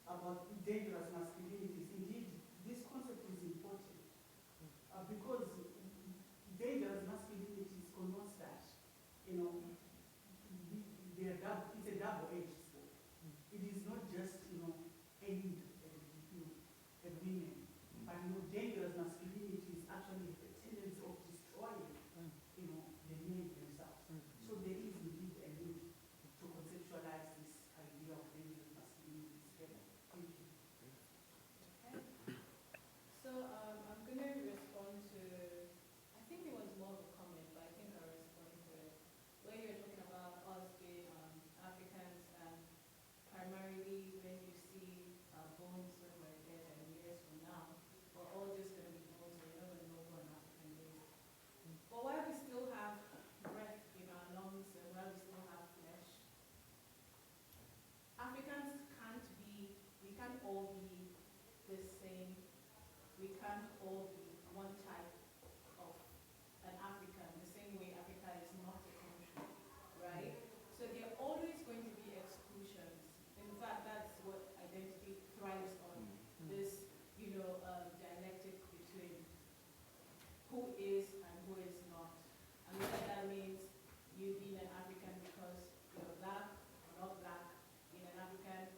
[SPEAKER 4] about dangerous masculinities. Indeed, this concept is important because dangerous masculinities connotes that, it's a double-edged sword. It is not just, aimed at women, but dangerous masculinities actually have a tendency of destroying, the men themselves. So there is indeed a need to conceptualize this idea of dangerous masculinities better. Thank you.
[SPEAKER 5] Okay. So I'm going to respond to, I think it was more of a comment, but I think I'll respond to it. Where you're talking about us being Africans, and primarily when you see bones when we're dead and years from now, we're all just going to be bones, and you're not going to know who an African is. But while we still have breath in our lungs and while we still have flesh, Africans we can't all be the same. We can't all be one type of an African, the same way Africa is not a country, right? So there are always going to be exclusions. In fact, that's what identity thrives on, this, dialectic between who is and who is not. And whether that means you being an African because you're black or not black, being an African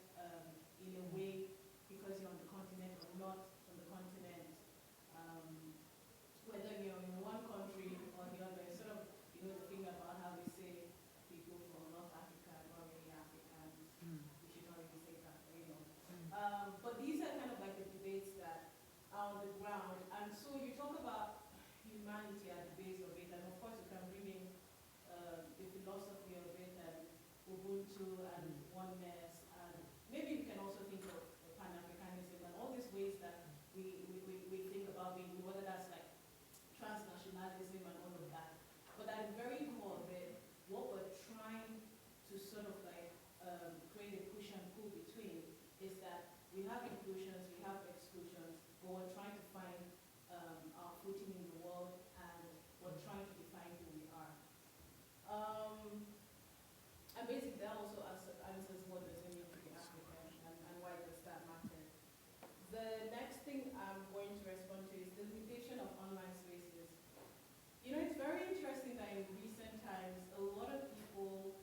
[SPEAKER 5] in a way because you're on the continent or not on the continent, whether you're in one country or the other. Sort of, the thing about how we say people from North Africa are not really Africans. We should not really say that, But these are kind of like the debates that are on the ground. And so you talk about humanity at the base of it, and of course you can bring in the philosophy of it and Ubuntu and oneness, and maybe you can also think of Pan-Africanism and all these ways that we think about being, whether that's like transnationalism and all of that. But at the very core of it, what we're trying to sort of like create a push and pull between is that we have inclusions, we have exclusions, but we're trying to find our footing in the world, and we're trying to define who we are. And basically that also answers what does it mean to be African, and why does that matter. The next thing I'm going to respond to is the limitation of online spaces. It's very interesting that in recent times, a lot of people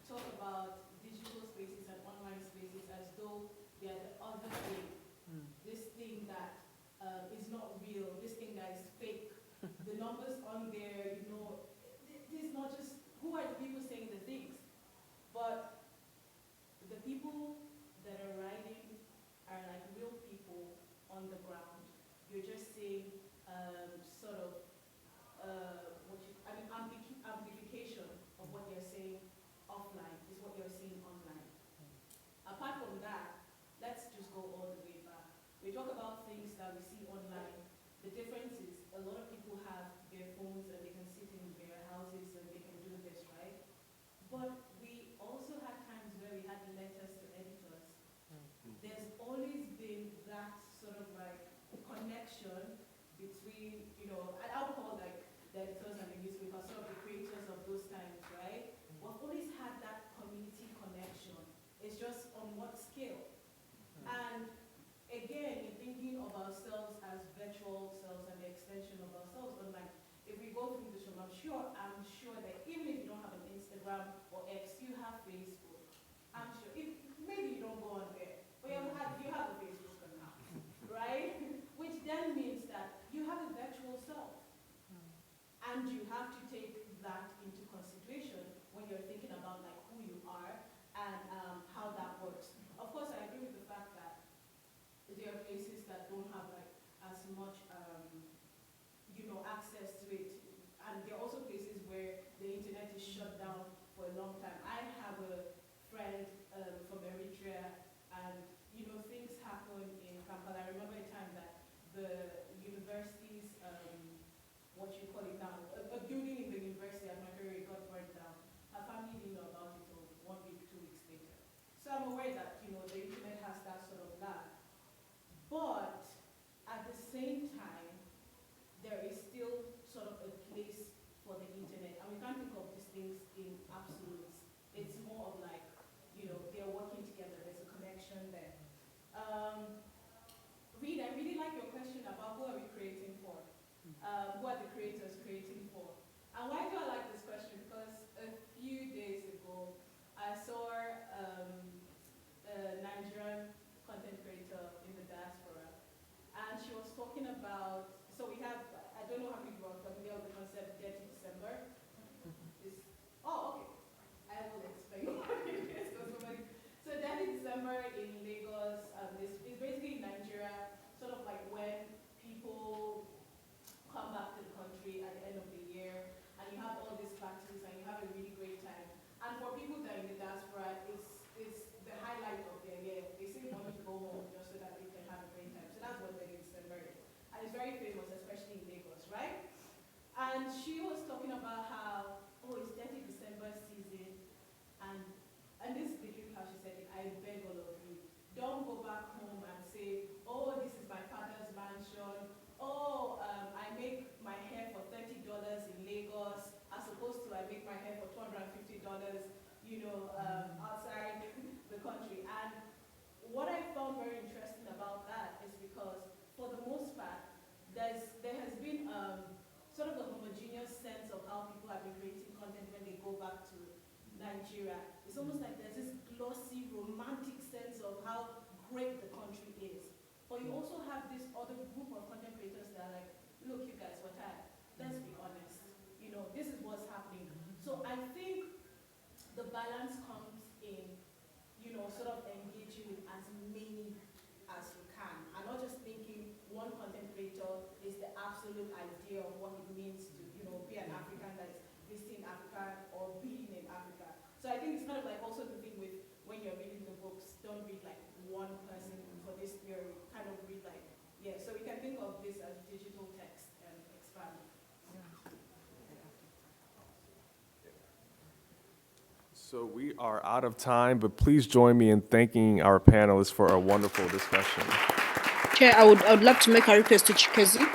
[SPEAKER 5] talk about digital spaces and online spaces as though they are the other thing. This thing that is not real, this thing that is fake. The numbers on there, this is not just, who are the people saying the things? But the people that are writing are like real people on the ground. You're just seeing sort of amplification of what you're saying offline is what you're seeing online. Apart from that, let's just go all the way back. We talk about things that we see online. The difference is a lot of people have their phones and they can sit in their houses and they can do this, right? But we also had times where we had letters to editors. There's always been that sort of like connection between, and I would call like the editors and the newspaper, sort of the creators of those times, right? Facebook. I'm sure, maybe you don't go on there, but you have a Facebook account, right? Which then means that you have a virtual self. And you have to take that into consideration when you're thinking about like who you are and how that works. Of course, I agree with the fact that there are places that don't have like as much, access to it, and there are also places where the internet is shut down for a long time. I have a friend from Eritrea, and things happen in Kampala. I remember a time that the university's what you call it now, a building in the university at Makerere got burned down. Her family didn't know about it until 1 week, 2 weeks later. So I'm aware that, the internet has that sort of lag. But at the same time, there is still sort of a place for the internet. And we can't think of these things in absolutes. It's more of like, they're working together, there's a connection there. Reed, I really like your question about who are we creating for? Who are the creators creating for? And why do I like this question? Because a few days ago, I saw a Nigerian content creator in the diaspora, and she was talking about, so we have, I don't know how many people are familiar with the concept Dirty December. Okay. I will explain what it is. So Dirty December in Lagos is basically in Nigeria, sort of like when people come back to the country at the end of the year, and you have all these parties and you have a really great time. And for people that are in the diaspora, it's the highlight of their year. They save money to go home just so that they can have a great time. So that's what Dirty December is. And it's very famous, especially in Lagos, right? And she was talking about how, it's Dirty December season, and this is literally how she said it: I beg all of you, don't go back home and say, this is my father's mansion, I make my hair for $30 in Lagos, as opposed to I make my hair for $250, outside the country. And what I found very interesting about that is because, for the most part, there has been sort of a homogeneous sense of how people have been creating content when they go back to Nigeria. It's almost like there's this glossy, romantic sense of how great the country is. But you also have this other group of content creators that are like, look, you guys, we're tired. Let's be honest. This is what's happening. So I think the balance comes in, sort of engaging with as many as you can, and not just thinking one content creator is the absolute idea of what it means to, be an African that is visiting Africa or being in Africa. So I think it's kind of like also the thing with when you're reading the books, don't read like one person for this theory, kind of read like, so we can think of this as digital text and expand.
[SPEAKER 2] So we are out of time, but please join me in thanking our panelists for a wonderful discussion.
[SPEAKER 1] Chair, I would love to make a request to Chikezie.